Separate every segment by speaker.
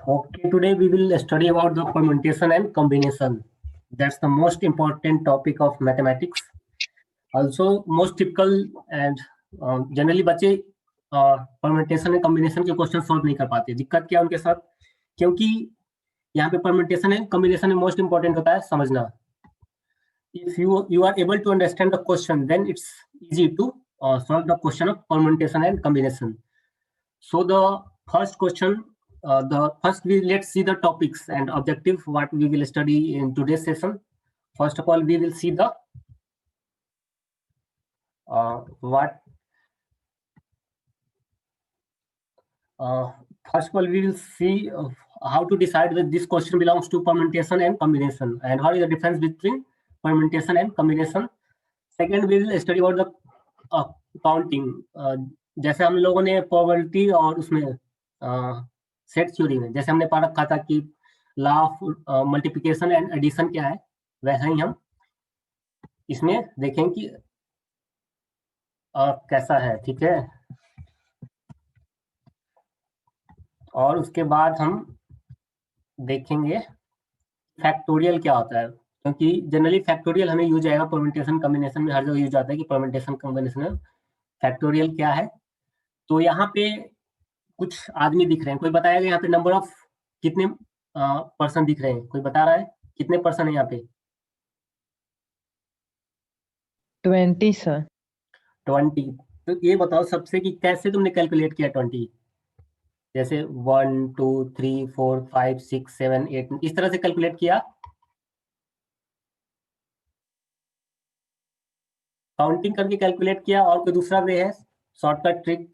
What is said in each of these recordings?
Speaker 1: Okay, today we will study about the permutation and combination. That's the most important topic of mathematics. Also, most typical and generally बच्चे permutation and combination के question solve नहीं कर पाते. दिक्कत क्या है उनके साथ? क्योंकि यहाँ पे permutation and combination में most important होता है समझना. If you are able to understand the question, then it's easy to solve the question of permutation and combination. So the first question, let's see the topics and objective what we will study in today's session. First of all, we will see the first of all we will see how to decide whether this question belongs to permutation and combination and what is the difference between permutation and combination. Second, we will study about the counting. जैसे हम लोगों ने probability और उसमें set theory में जैसे हमने पढ़ रखा था कि law of multiplication and addition क्या है, वैसा ही हम इसमें देखें कि कैसा है. ठीक है, और उसके बाद हम देखेंगे फैक्टोरियल क्या होता है, क्योंकि जनरली फैक्टोरियल हमें यूज आएगा परम्यूटेशन कॉम्बिनेशन में. हर जगह यूज आता है कि परम्यूटेशन कॉम्बिनेशन में फैक्टोरियल क्या है. तो यहाँ पे कुछ आदमी दिख रहे हैं, कोई बताएगा यहाँ पे नंबर ऑफ कितने पर्सन दिख रहे हैं? कोई बता रहा है कितने पर्सन है यहाँ पे?
Speaker 2: 20 सर.
Speaker 1: 20. तो ये बताओ सबसे कि कैसे तुमने कैलकुलेट किया 20? जैसे 1 2 3 4 5 6 7 8 इस तरह से कैलकुलेट किया? काउंटिंग करके कैलकुलेट किया और कोई दूसरा वे है शॉर्टकट ट्रिक?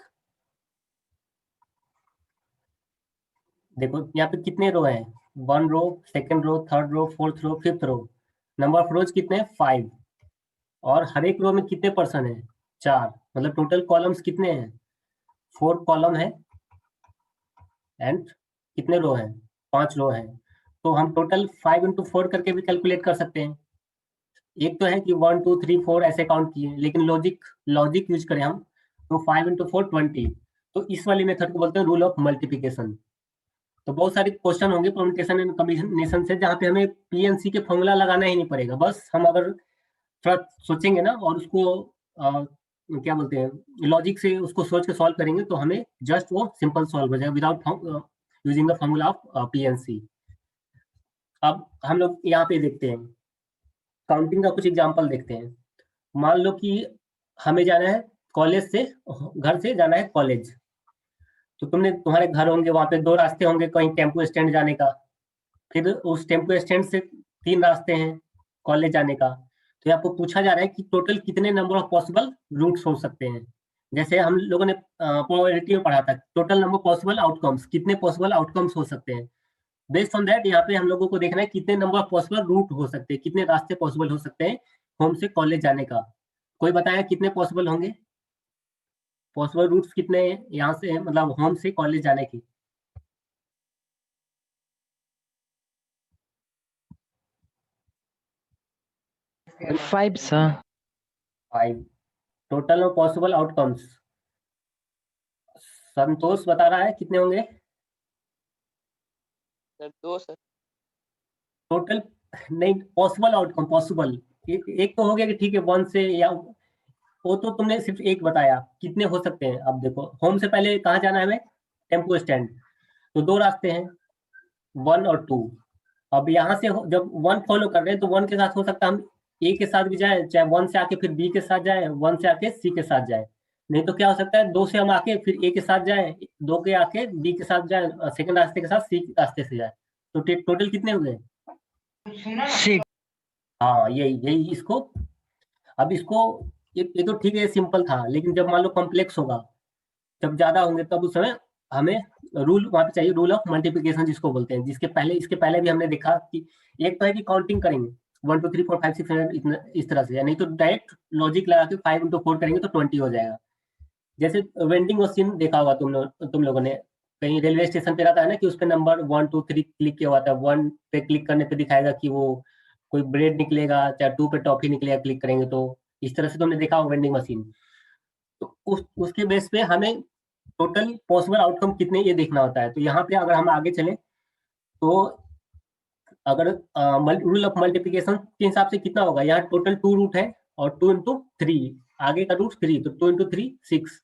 Speaker 1: देखो यहाँ पे कितने रो हैं? 1 row, second row, third row, fourth row, fifth row. Number of rows कितने? 5. और हर एक रो में कितने पर्सन है? 4. मतलब टोटल कॉलम्स कितने हैं? 4 कॉलम है एंड कितने रो हैं? 5 रो हैं. तो हम टोटल 5 into 4 करके भी कैलकुलेट कर सकते हैं. एक तो है कि 1 2 3 4 ऐसे काउंट किए, लेकिन लॉजिक यूज करें हम तो 5 into 4 20. तो इस वाली मेथड को बोलते हैं रूल ऑफ मल्टीप्लिकेशन. तो बहुत सारे क्वेश्चन होंगे परम्यूटेशन एंड कॉम्बिनेशन से जहाँ पे हमें पीएनसी के फॉर्मूला लगाना ही नहीं पड़ेगा. बस हम अगर थोड़ा सोचेंगे ना और उसको क्या बोलते हैं लॉजिक से उसको सोच के सॉल्व करेंगे तो हमें जस्ट वो सिंपल सॉल्व हो जाएगा without using the formula of PNC. अब हम लोग यहाँ पे देखते हैं काउंटिंग का कुछ एग्जांपल देखते हैं. मान लो कि हमें जाना है कॉलेज से, घर से जाना है कॉलेज. तो तुम्हारे घर होंगे, वहां पे 2 रास्ते होंगे कहीं टेम्पो स्टैंड जाने का, फिर उस टेम्पो स्टैंड से 3 रास्ते हैं कॉलेज जाने का. तो आपको पूछा जा रहा है कि टोटल कितने नंबर ऑफ पॉसिबल रूट्स हो सकते हैं. जैसे हम लोगों ने प्रोबेबिलिटी में पढ़ा था टोटल नंबर पॉसिबल आउटकम्स, कितने पॉसिबल आउटकम्स हो सकते हैं. बेस्ड ऑन दैट यहाँ पे हम लोगों को देखना है कितने नंबर ऑफ पॉसिबल रूट हो सकते हैं, कितने रास्ते पॉसिबल हो सकते हैं होम से कॉलेज जाने का. कोई बताया कितने पॉसिबल होंगे? पॉसिबल रूट्स कितने यहाँ से मतलब होम से कॉलेज जाने की?
Speaker 2: 5 sir.
Speaker 1: 5. Total of possible outcomes Santosh बता रहा है कितने होंगे?
Speaker 3: Sir 2 sir.
Speaker 1: टोटल नहीं, पॉसिबल आउटकम. पॉसिबल एक तो हो गया कि ठीक है 1 से, या वो तो तुमने सिर्फ एक बताया, कितने हो सकते हैं? अब देखो होम से पहले कहाँ जाना है हमें? Tempo stand. तो 2 रास्ते हैं 1 और 2. अब यहाँ से जब 1 फॉलो कर रहे हैं तो 1 के साथ हो सकता है हम ए के साथ भी जाए, चाहे 1 से आके फिर बी के साथ जाए, 1 से आके सी के साथ जाए. नहीं तो क्या हो सकता है 2 से हम आके फिर ए के साथ जाए, 2 के आके बी के साथ जाए, सेकंड रास्ते के साथ सी रास्ते से जाए. तो टोटल कितने हो गए?
Speaker 2: 6.
Speaker 1: हाँ यही इसको. अब इसको ये तो ठीक है सिंपल था, लेकिन जब मान लो कॉम्प्लेक्स होगा, जब ज्यादा होंगे तब उस समय हमें रूल वहां पे चाहिए, रूल ऑफ मल्टीप्लिकेशन जिसको बोलते हैं, इसके पहले भी हमने देखा कि एक तो है कि काउंटिंग करेंगे 1 2 3 4 5 6 7 इस तरह से, नहीं तो डायरेक्ट लॉजिक लगा के 5 into 4 करेंगे तो 20 हो जाएगा. जैसे वेंडिंग मशीन देखा होगा तुम लोगों ने, कहीं रेलवे स्टेशन पे रहता है ना कि उस पे नंबर 1 2 3 क्लिक किया हुआ था. 1 पे क्लिक करने पे दिखाएगा कि वो कोई ब्रेड निकलेगा, चाहे 2 पे टॉफी निकलेगा क्लिक करेंगे तो. इस तरह से तुमने देखा होगा वेंडिंग मशीन. तो उसके बेस पे हमें टोटल पॉसिबल आउटकम कितने ये देखना होता है. तो यहाँ पे अगर हम आगे चले तो अगर रूल ऑफ मल्टीप्लीकेशन के हिसाब से कितना होगा, यहाँ टोटल 2 रूट है और 2 इंटू 3, आगे का रूट 3, तो 2 इंटू 3 6।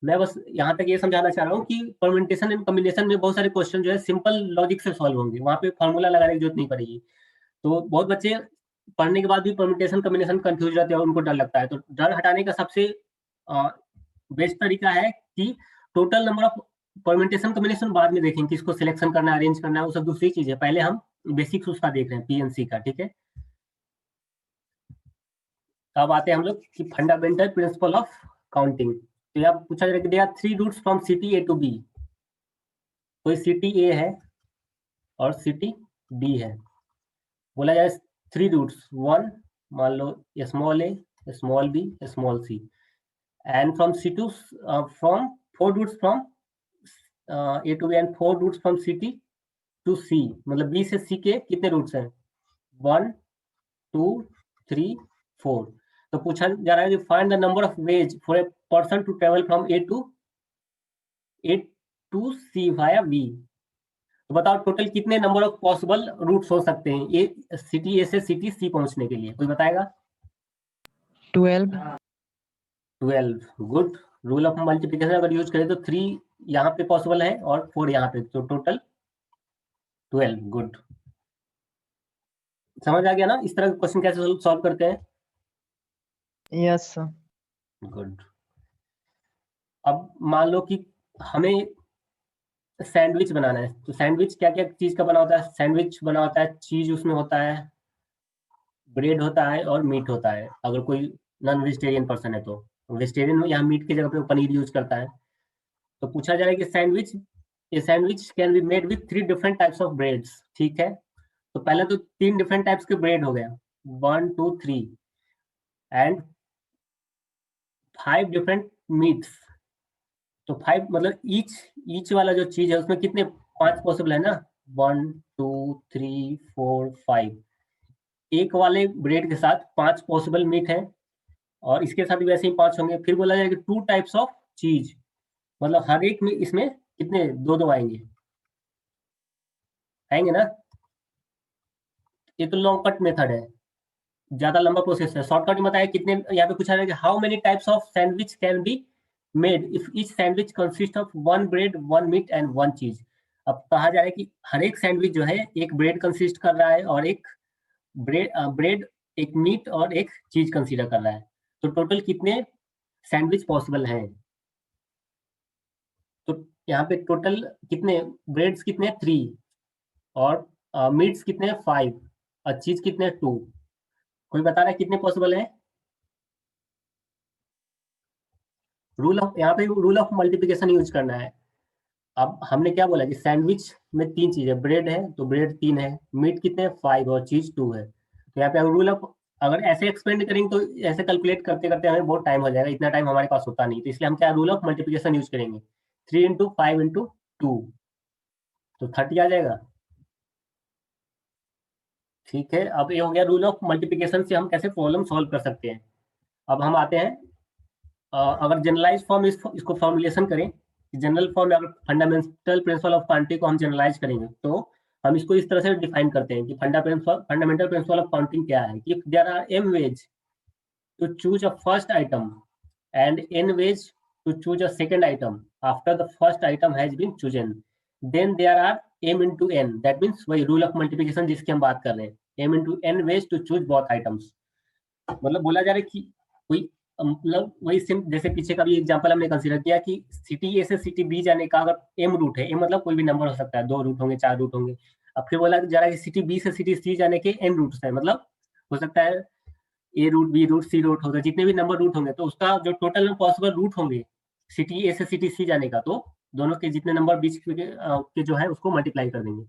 Speaker 1: मैं बस यहाँ तक ये समझाना चाह रहा हूँ कि परम्यूटेशन एंड कॉम्बिनेशन में बहुत सारे क्वेश्चन जो है सिंपल लॉजिक से सॉल्व होंगे, वहाँ पे फॉर्मूला लगाने की जरूरत नहीं पड़ेगी। तो बहुत बच्चे पढ़ने के बाद भी परम्यूटेशन कॉम्बिनेशन कंफ्यूज रहते हैं और उनको डर लगता है। तो डर हटाने का सबसे बेस्ट तरीका है कि total number of permutation combination बाद में देखेंगे, किसको सिलेक्शन करना है, अरेंज करना है, वो सब दूसरी चीज है। पहले हम बेसिक्स उसका देख रहे हैं, पीएनसी का, ठीक है। अब आते हैं हम लोग कि फंडामेंटल प्रिंसिपल ऑफ काउंटिंग। तो यहाँ पूछा जा रहा है 3 routes from city A to B. कोई सिटी ए है और सिटी बी है, बोला जाए 3 रूट्स, 1 मान लो small a, small b, small c, and from c to from 4 roots from A to b and 4 roots from city to c. मतलब b से सी के कितने रूट्स हैं, 1 2 3 4। तो पूछा जा रहा है कि find the number of ways for a person to travel from A to C via B. तो बताओ टोटल कितने नंबर ऑफ पॉसिबल रूट्स हो सकते हैं ए सिटी ए से सिटी सी पहुंचने के लिए, कोई बताएगा?
Speaker 2: 12।
Speaker 1: 12, गुड। रूल ऑफ मल्टीप्लिकेशन अगर यूज करें तो 3 यहाँ पे पॉसिबल है और 4 यहाँ पे, तो टोटल 12, गुड। समझ आ गया ना इस तरह के क्वेश्चन कैसे सॉल्व करते हैं?
Speaker 2: Yes sir.
Speaker 1: गुड। अब मान लो कि हमें सैंडविच बनाना है, तो सैंडविच क्या क्या चीज का बना होता है? सैंडविच बना होता है, चीज उसमें होता है, ब्रेड होता है और मीट होता है। अगर कोई नॉन वेजिटेरियन पर्सन है तो, वेजिटेरियन में यहाँ मीट की जगह पे पनीर यूज करता है। तो पूछा जा रहा है कि sandwich can be made with 3 different types of breads, ठीक है। तो पहले तो 3 डिफरेंट टाइप्स के ब्रेड हो गया, 1 2 3, एंड 5 डिफरेंट मीट्स। तो 5 मतलब ईच वाला जो चीज है उसमें कितने 5 पॉसिबल है ना, 1 2 3 4 5। एक वाले ब्रेड के साथ 5 पॉसिबल मीट है और इसके साथ भी वैसे ही 5 होंगे। फिर बोला जाएगा 2 टाइप्स ऑफ चीज, मतलब हर एक में इसमें कितने 2 आएंगे, आएंगे ना। ये तो लॉन्ग कट मेथड है, ज्यादा लंबा प्रोसेस है। शॉर्टकट में बताया कितने, यहाँ पे पूछा है how many types of sandwich can be made if each sandwich consist of 1 bread 1 meat and 1 cheese. अब कहा जा रहा है कि हर एक सैंडविच जो है एक ब्रेड कंसिस्ट कर रहा है और एक ब्रेड एक मीट और एक चीज कंसीडर कर रहा है। तो टोटल कितने सैंडविच पॉसिबल हैं? तो यहाँ पे टोटल कितने ब्रेड्स कितने 3 और मीट्स कितने 5 और चीज कितने 2। कोई बता रहा है कितने पॉसिबल है? रूल ऑफ, यहाँ पे रूल ऑफ मल्टीप्लिकेशन यूज करना है। अब हमने क्या बोला कि सैंडविच में 3 चीज है, ब्रेड है तो ब्रेड 3 है, मीट कितने 5 और चीज 2 है। तो यहाँ पे रूल ऑफ, अगर ऐसे एक्सपेंड करेंगे तो ऐसे कैलकुलेट करते करते हमें बहुत टाइम हो जाएगा, इतना टाइम हमारे पास होता नहीं। तो इसलिए हम क्या रूल ऑफ मल्टीप्लिकेशन यूज करेंगे, 3 इंटू 5 इंटू 2, तो 30 आ जाएगा, ठीक है। अब ये हो गया रूल ऑफ मल्टीप्लिकेशन से हम कैसे प्रॉब्लम सॉल्व कर सकते हैं। अब हम आते हैं अगर जनरलाइज फॉर्म इसको फॉर्मुलेशन करें, जनरल फॉर्म में अगर फंडामेंटल प्रिंसिपल ऑफ क्वांटिटी को हम जनरलाइज करेंगे तो हम इसको इस तरह से डिफाइन करते हैं कि फंडामेंटल प्रिंसिपल ऑफ काउंटिंग क्या है कि there are m ways to choose a first item and n ways to choose a second item after the first item has been chosen, then there are m into n, that means वही rule of multiplication जिसकी हम बात कर रहे हैं, m into n ways to choose both items। मतलब बोला जा रहा है कि कोई मतलब वही सिम, जैसे पीछे का भी एग्जांपल हमने कंसीडर किया कि सिटी ए से सिटी बी जाने का अगर एम रूट है, एम मतलब कोई भी नंबर हो सकता है, 2 रूट होंगे 4 रूट होंगे। अब फिर बोला जा रहा है कि सिटी बी से सिटी सी जाने के एन रूट्स है, मतलब हो सकता है ए रूट बी रूट सी रूट होगा, जितने भी नंबर रूट होंगे तो उसका जो टोटल पॉसिबल रूट होंगे सिटी ए से सिटी सी जाने का, तो दोनों के जितने नंबर बीच के जो है उसको मल्टीप्लाई कर देंगे।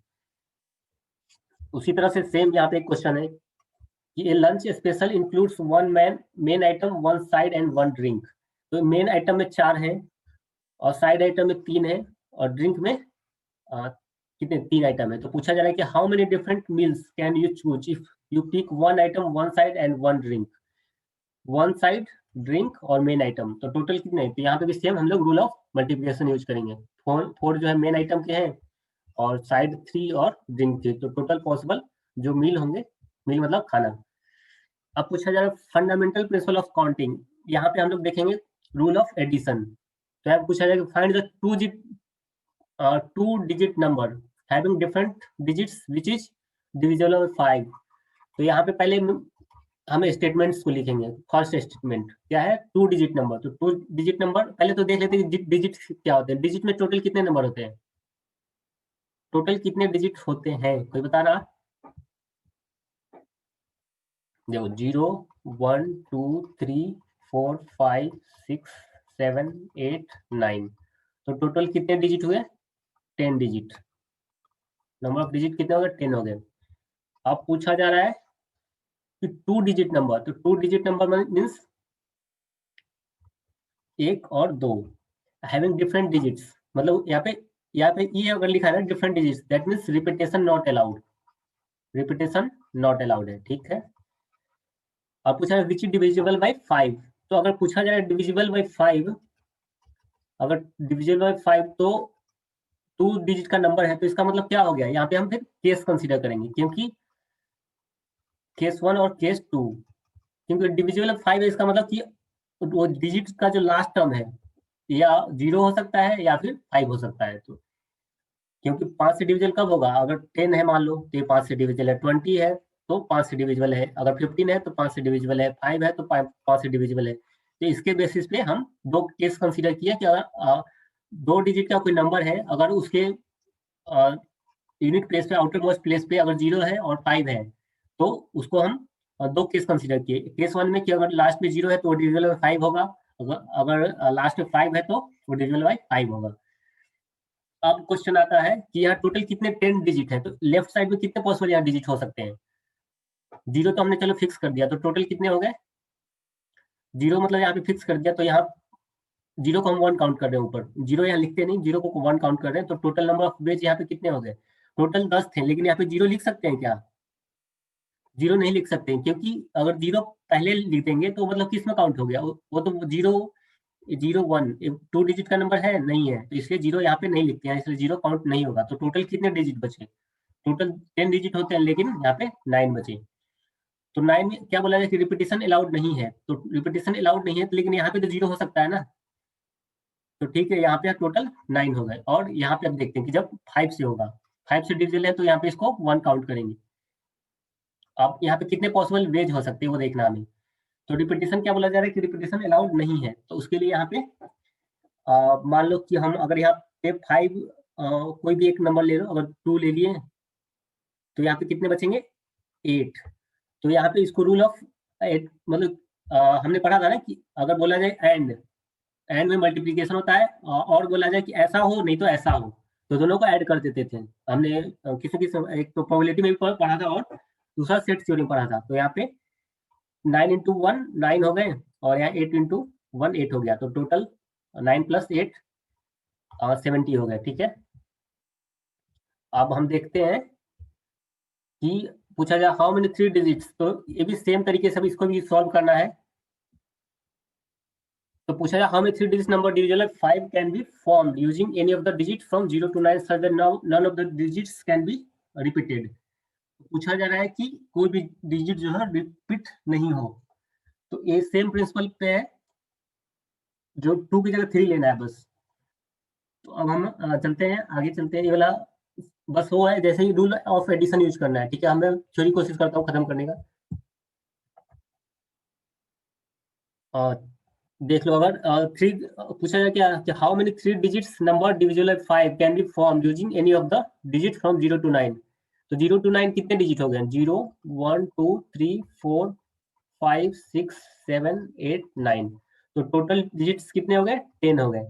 Speaker 1: उसी तरह से सेम यहाँ पे एक क्वेश्चन है कि a lunch special includes 1 main item 1 side and 1 drink. तो मेन आइटम में 4 है और साइड आइटम में 3 है और ड्रिंक में कितने 3 आइटम है। तो पूछा जा रहा है कि how many different meals can you choose if you pick 1 item 1 side and 1 drink, 1 side drink और मेन आइटम, तो टोटल कितने? तो यहाँ पे भी सेम हम लोग रूल ऑफ मल्टीप्लिकेशन यूज करेंगे। 4 जो है मेन आइटम के हैं और साइड 3 और ड्रिंक 3, तो टोटल पॉसिबल जो मील होंगे, मील मतलब खाना। अब पूछा जा रहा है फंडामेंटल प्रिंसिपल ऑफ काउंटिंग। यहाँ पे हम लोग देखेंगे रूल ऑफ एडिशन। तो यहाँ पूछा जाएगा find the two digit number having different digits which is divisible by 5। तो यहाँ पे पहले हम स्टेटमेंट्स को लिखेंगे। फर्स्ट स्टेटमेंट क्या है, 2 डिजिट नंबर। तो 2 डिजिट नंबर पहले तो देख लेते हैं डिजिट क्या होते हैं। डिजिट में टोटल कितने नंबर होते हैं, टोटल कितने डिजिट होते हैं, कोई बता रहा? देखो 0 1 2 3 4 5 6 7 8 9, तो टोटल कितने डिजिट हुए, 10 डिजिट। नंबर ऑफ डिजिट कितने हो गए, 10 हो गए। अब पूछा जा रहा है कि 2 डिजिट नंबर, तो 2 डिजिट नंबर मीन्स 1 और 2 हैविंग डिफरेंट डिजिट्स, मतलब यहाँ पे ये अगर लिखा है ना different digits, that means repetition not allowed, repetition not allowed है, ठीक है। अब पूछा है विच इज डिविजिबल बाय 5। तो अगर पूछा जाए डिविजिबल बाय 5, अगर डिविजिबल बाय 5 तो 2 डिजिट का नंबर है, तो इसका मतलब क्या हो गया, यहाँ पे हम फिर केस कंसीडर करेंगे, क्योंकि केस 1 और केस 2, क्योंकि डिविजिबल बाय 5 है, इसका मतलब कि वो डिजिट का जो लास्ट टर्म है या 0 हो सकता है या फिर 5 हो सकता है। तो क्योंकि 5 से डिविजिबल कब होगा, अगर 10 है मान लो तो ये 5 से डिविजिबल है, 20 है तो 5 से डिविजिबल है, अगर 15 है तो 5 से डिविजिबल है, 5 है तो 5 से डिविजिबल है। तो इसके बेसिस पे हम दो केस कंसीडर किया कि अगर 2 डिजिट का कोई नंबर है, अगर उसके यूनिट प्लेस पे, आउटर मोस्ट प्लेस पे अगर 0 है और 5 है, तो उसको हम दो केस कंसीडर किए। केस 1 में कि अगर लास्ट में 0 है तो वो डिविजिबल बाय 5 होगा, अगर लास्ट में 5 है तो वो डिविजिबल बाय 5 होगा। अब क्वेश्चन आता है कि यहाँ टोटल कितने 10 डिजिट है, तो लेफ्ट साइड में कितने पॉसिबल यहाँ डिजिट हो सकते हैं। 0 तो हमने चलो फिक्स कर दिया, तो टोटल कितने हो गए, 0 मतलब यहाँ पे फिक्स कर दिया, तो यहाँ 0 को हम 1 काउंट कर रहे हैं, ऊपर 0 यहाँ लिखते नहीं, 0 को 1 काउंट कर रहे हैं, तो टोटल नंबर ऑफ वेज यहाँ पे कितने हो गए, टोटल 10 थे। लेकिन यहाँ पे 0 लिख सकते हैं क्या, 0 नहीं लिख सकते हैं, क्योंकि अगर 0 पहले लिख देंगे तो मतलब किस में काउंट हो गया, वो तो 0 1 2 डिजिट का नंबर है नहीं है, तो इसलिए 0 यहाँ पे नहीं लिखते हैं, इसलिए 0 काउंट नहीं होगा। तो टोटल कितने डिजिट बचे, टोटल 10 डिजिट होते हैं, लेकिन यहाँ पे 9 बचे। तो 9 में क्या बोला जाए कि रिपीटेशन अलाउड नहीं है, तो रिपीटेशन अलाउड नहीं है, तो लेकिन यहाँ पे तो 0 हो सकता है ना, तो ठीक है, यहाँ पे टोटल 9 हो गए। और यहाँ पे अब देखते हैं कि जब 5 से होगा, 5 से डिविजिबल है तो यहाँ पे इसको 1 काउंट करेंगे। अब यहाँ पे कितने पॉसिबल वेज हो सकते हैं वो देखना हमें। तो रिपीटेशन क्या बोला जा रहा है कि रिपीटेशन अलाउड नहीं है, तो उसके लिए यहाँ पे मान लो कि हम अगर यहाँ पे 5 कोई भी एक नंबर ले लो, अगर 2 ले लिए तो यहाँ पे कितने बचेंगे, 8। तो यहाँ पे इसको रूल ऑफ 8 मतलब हमने पढ़ा था ना कि अगर बोला जाए एंड में मल्टीप्लीकेशन होता है, और बोला जाए कि ऐसा हो नहीं तो ऐसा हो, तो दोनों को ऐड कर देते थे हमने। किसी किसी एक तो प्रोबेबिलिटी में भी पढ़ा था और दूसरा सेट थ्योरी में पढ़ा था। तो यहाँ पे 9 इंटू 1 9 हो गए, और यहाँ 8 इंटू 1 8 हो गया, तो टोटल 9 प्लस 8 70 हो गए, ठीक है। अब हम देखते हैं कि पूछा जाए हाउ मेनी 3 डिजिट्स, तो ये भी सेम तरीके से इसको भी सॉल्व करना है। तो पूछा जाए how many 3 digit number divisible 5 can be formed using any of the digit from 0 to 9 such that none of the digits can be repeated। पूछा जा रहा है कि कोई भी डिजिट जो है रिपीट नहीं हो, तो ये सेम प्रिंसिपल पे है, जो 2 की जगह 3 लेना है बस। तो अब हम चलते हैं आगे, चलते हैं, ये वाला बस वो है, जैसे ही रूल ऑफ एडिशन यूज करना है, ठीक है। मैं थ्योरी कोशिश करता हूँ खत्म करने का। और देख लो, अगर 3 पूछा जाए क्या कि how many 3 digits number divisible by 5 can be form using any of the digit from 0 to 9। तो 0 to 9 कितने डिजिट हो गए, 0 1 2 3 4 5 6 7 8 9, तो टोटल डिजिट्स कितने हो गए, 10 हो गए,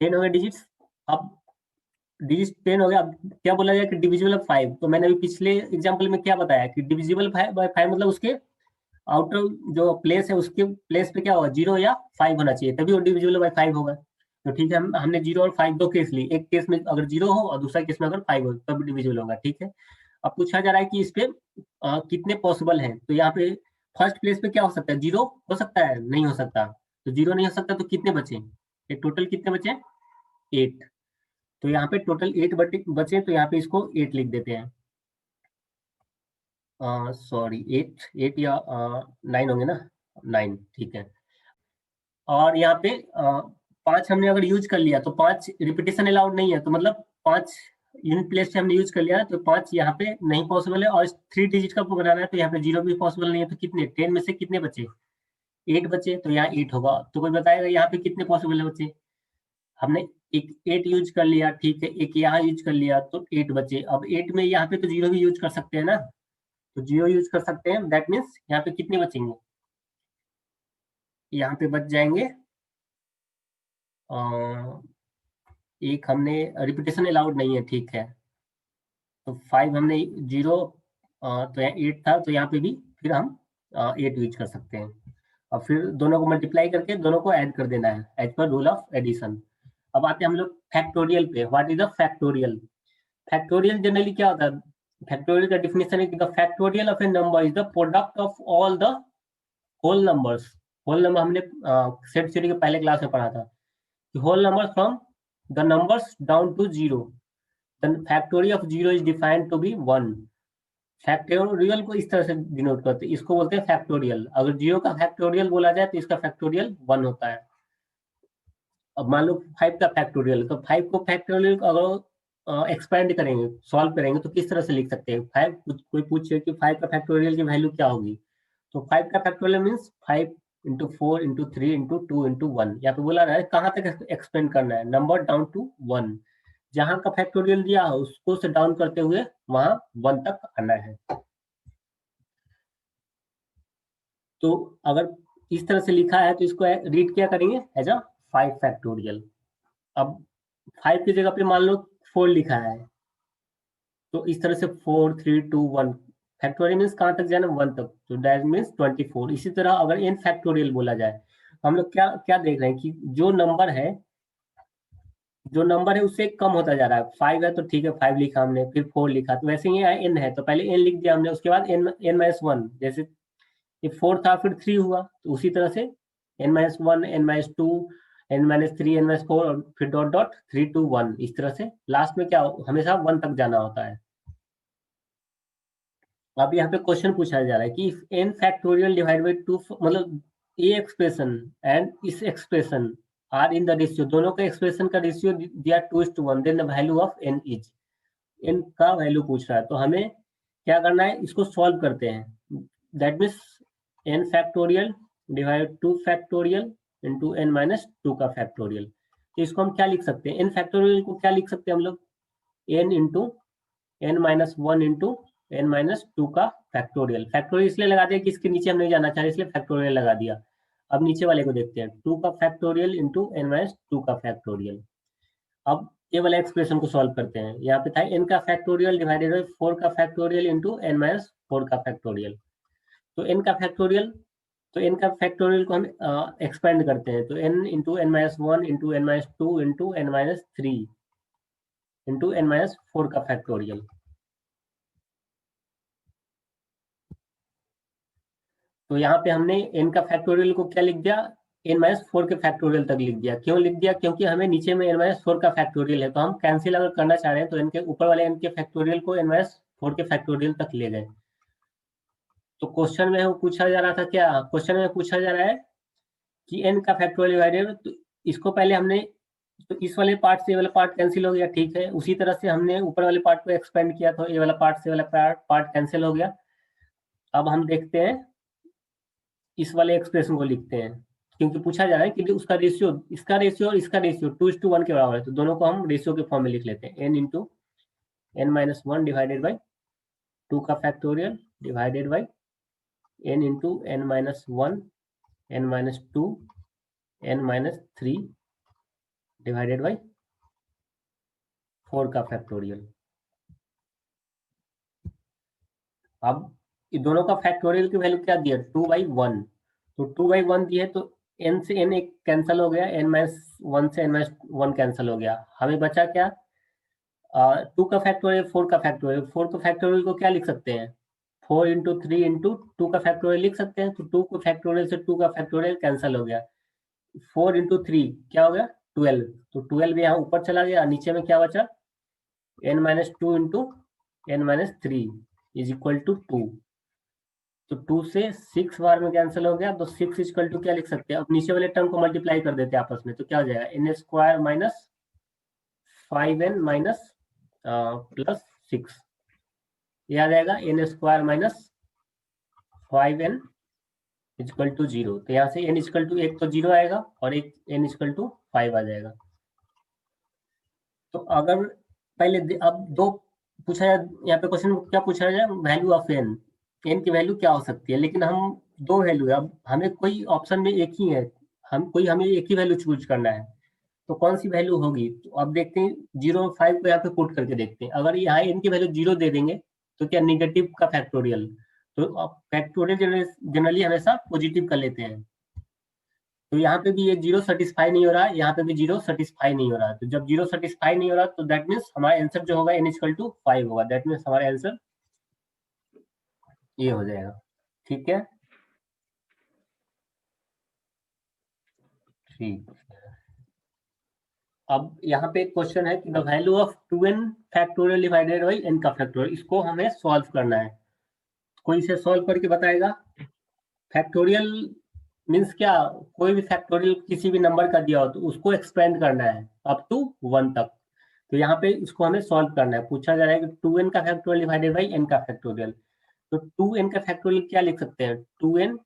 Speaker 1: 10 हो गए डिजिट्स। अब डिजिट 10 हो गया, अब क्या बोला जाए कि डिविजिबल बाय 5। तो मैंने अभी पिछले एग्जांपल में क्या बताया कि डिविजिबल बाय 5 मतलब उसके आउटर जो प्लेस है उसके प्लेस पे क्या होगा, 0 या 5 होना चाहिए, तभी वो डिविजिबल बाय 5 होगा। तो ठीक है, हमने 0 और 5 दो केस ली, एक केस में अगर 0 हो और दूसरा केस में अगर 5 हो तब डिविजिबल होगा, ठीक है। अब पूछा जा रहा है कि इस पे कितने पॉसिबल हैं, तो यहाँ पे फर्स्ट प्लेस पे क्या हो सकता है, 0 हो सकता है, नहीं हो सकता। तो 0 नहीं हो सकता, तो कितने बचे, ये टोटल कितने बचे, 8। तो यहाँ पे टोटल 8 बचे, तो यहाँ पे इसको 8 लिख देते हैं। सॉरी 8 या 9 होंगे ना, 9, ठीक है। और यहाँ पे 5 हमने अगर यूज कर लिया तो 5 रिपीटेशन अलाउड नहीं है, तो मतलब 5 यूनिट प्लेस से हमने यूज कर लिया, तो 5 यहाँ पे नहीं पॉसिबल है, और 3 डिजिट का बनाना है तो यहाँ पे 0 भी पॉसिबल नहीं है, तो कितने 10 में से कितने बचे, 8 बचे, तो यहाँ 8 होगा। तो कोई बताएगा यहाँ पे कितने पॉसिबल है बच्चे, हमने एक 8 यूज कर लिया, ठीक है, एक यहाँ यूज कर लिया तो 8 बचे। अब 8 में यहाँ पे तो 0 भी यूज कर सकते हैं ना, तो 0 यूज कर सकते हैं, दैट मीन्स यहाँ पे कितने बचेंगे, यहाँ पे बच जाएंगे एक, हमने रिपीटेशन अलाउड नहीं है, ठीक है, तो 5 हमने 0, तो यहाँ 8 था, तो यहाँ पे भी फिर हम 8 यूज कर सकते हैं। और फिर दोनों को मल्टीप्लाई करके दोनों को ऐड कर देना है as per rule of addition. अब आते हैं हम लोग फैक्टोरियल पे। What is the factorial? Factorial generally क्या होता है? फैक्टोरियल का डिफिनेशन है कि the factorial of a number is the product of all the whole numbers. Whole number हमने सेट थ्योरी के पहले क्लास में पढ़ा था कि whole number from the numbers down to 0, the factorial of 0 is defined to be 1। Factorial को इस तरह से डिनोट करते हैं, इसको बोलते हैं फैक्टोरियल। अगर 0 का फैक्टोरियल बोला जाए तो इसका फैक्टोरियल 1 होता है। अब मान लो 5 का फैक्टोरियल, तो 5 को फैक्टोरियल अगर एक्सपेंड करेंगे, सॉल्व करेंगे, तो किस तरह से लिख सकते हैं? 5, कोई पूछे कि 5 का फैक्टोरियल की वैल्यू क्या होगी, तो 5 का factorial means 5 into 4 into 3 into 2 into 1। यहाँ पे बोला रहा है कहाँ तक एक्सपेंड करना है, नंबर डाउन टू 1। जहां का फैक्टोरियल दिया है उसको से डाउन करते हुए वहां 1 तक आना है। तो अगर इस तरह से लिखा है तो इसको रीड क्या करेंगे, एज अ 5 फैक्टोरियल। अब 5 की जगह पे मान लो 4 लिखा है, तो इस तरह से 4 3 2 1 फैक्टोरियल मीन्स कहाँ तक जाना, 1 तक, तो दैट मीन्स 24। इसी तरह अगर n फैक्टोरियल बोला जाए तो हम लोग क्या क्या देख रहे हैं कि जो नंबर है उससे कम होता जा रहा है। 5 है तो ठीक है 5 लिखा हमने, फिर 4 लिखा, तो वैसे ही n है तो पहले n लिख दिया हमने, उसके बाद n-1, जैसे ये 4 था फिर 3 हुआ, तो उसी तरह से n-1 n-2 n-3 n-4 और फिर डॉट डॉट 3 2 1, इस तरह से लास्ट में क्या हमेशा 1 तक जाना होता है। अब यहाँ पे क्वेश्चन पूछा जा रहा है कि n फैक्टोरियल डिवाइड बाई 2, मतलब ये एक्सप्रेशन एंड इस expression are in the ratio, दोनों के एक्सप्रेशन का रेशियो दिया 2:1, then the value of n is, n का वैल्यू पूछ रहा है, तो हमें क्या करना है, इसको सॉल्व करते हैं। That means n factorial divide 2 factorial into n minus 2 का फैक्टोरियल। तो इसको हम क्या लिख सकते हैं, n फैक्टोरियल को क्या लिख सकते हैं हम लोग, n into n-1 into n-2 का फैक्टोरियल। फैक्टोरियल इसलिए लगा दिया कि इसके नीचे हम नहीं जाना चाह रहे, इसलिए फैक्टोरियल लगा दिया। अब नीचे वाले को देखते हैं, 2 का फैक्टोरियल इंटू n-2 का फैक्टोरियल। अब ये वाला एक्सप्रेशन को सॉल्व करते हैं। यहाँ पे था n का फैक्टोरियल डिवाइडेड बाई 4 का फैक्टोरियल इंटू n-4 का फैक्टोरियल। तो n का फैक्टोरियल, तो n का फैक्टोरियल को हम एक्सपेंड करते हैं, तो n into n-1 into n-2 into n-3 into n-4 का फैक्टोरियल। तो यहाँ पे हमने n का फैक्टोरियल को क्या लिख दिया, n-4 के फैक्टोरियल तक लिख दिया। क्यों लिख दिया, क्योंकि हमें नीचे में n-4 का फैक्टोरियल है, तो हम कैंसिल अगर करना चाह रहे हैं तो n के ऊपर वाले n के फैक्टोरियल को n-4 के फैक्टोरियल तक ले गए। तो क्वेश्चन में वो पूछा जा रहा था, क्या क्वेश्चन में पूछा जा रहा है कि n का फैक्टोरियल डिवाइडेड, तो इसको पहले हमने, तो इस वाले पार्ट से ये वाला पार्ट कैंसिल हो गया, ठीक है, उसी तरह से हमने ऊपर वाले पार्ट को एक्सपेंड किया, तो ये वाला पार्ट से वाला पार्ट कैंसिल हो गया। अब हम देखते हैं इस वाले एक्सप्रेशन को लिखते हैं, क्योंकि पूछा जा रहा है कि उसका रेशियो, इसका रेशियो और इसका रेशियो 2:1 के बराबर है, तो दोनों को हम रेशियो के फॉर्म में लिख लेते हैं, n into n-1 divided by 2 का factorial divided by n into n-1 n-2 n-3 divided by 4 का फैक्टोरियल। अब ये दोनों का फैक्टोरियल की वैल्यू क्या दिया, 2/1, तो 2/1 दी है, तो n से n एक कैंसिल हो गया, n-1 से n-1 कैंसिल हो गया, हमें बचा क्या, 2 का फैक्टोरियल 4 का फैक्टोरियल। 4 का फैक्टोरियल को क्या लिख सकते हैं, 4 इंटू 3 इंटू 2 का फैक्टोरियल लिख सकते हैं, तो 2 को फैक्टोरियल से 2 का फैक्टोरियल कैंसिल हो गया, 4 इंटू 3 क्या हो गया 12, तो 12 यहाँ ऊपर चला गया, नीचे में क्या बचा, n-2 into n-3 is equal to 2। तो 2 से 6 बार में कैंसिल हो गया, तो 6 इक्वल टू क्या लिख सकते हैं, अब नीचे वाले टर्म को मल्टीप्लाई कर देते हैं आपस में, तो क्या हो जाएगा, n² minus 5n minus plus 6, ये आ जाएगा n² minus 5n equal to 0। तो यहाँ से n इक्वल टू 1 तो 0 आएगा और एक n इक्वल टू 5 आ जाएगा। तो अगर पहले अब दो पूछा जाए, यहाँ पे क्वेश्चन क्या पूछा जाए, वैल्यू ऑफ n, n की वैल्यू क्या हो सकती है, लेकिन हम दो वैल्यू है, अब हमें कोई ऑप्शन में एक ही है, हमें एक ही वैल्यू चूज करना है, तो कौन सी वैल्यू होगी, तो अब देखते हैं 0 और 5 को यहाँ पे पुट करके देखते हैं। अगर यहाँ n की वैल्यू 0 दे देंगे तो क्या निगेटिव का फैक्टोरियल, तो फैक्टोरियल जनरली हमेशा पॉजिटिव कर लेते हैं, तो यहाँ पे भी ये 0 सेटिस्फाई नहीं हो रहा है, यहाँ पे भी 0 सेटिस्फाई नहीं हो रहा है, तो जब 0 सेटिस्फाई नहीं हो रहा तो दैट मीन्स हमारा आंसर जो होगा n इक्वल टू 5 होगा, दैट मीन्स हमारा आंसर ये हो जाएगा। ठीक है, ठीक। अब यहाँ पे एक क्वेश्चन है कि the value of 2n factorial divided by n का फैक्टोरियल, इसको हमें सॉल्व करना है, कोई इसे सॉल्व करके बताएगा। फैक्टोरियल मीन्स क्या, कोई भी फैक्टोरियल किसी भी नंबर का दिया हो तो उसको एक्सपेंड करना है अप टू 1 तक, तो यहाँ पे इसको हमें सॉल्व करना है। पूछा जा रहा है कि 2n का फैक्टोरियल डिवाइडेड बाई n का फैक्टोरियल, तो 2n का फैक्टोरियल क्या लिख सकते हैं, 2n,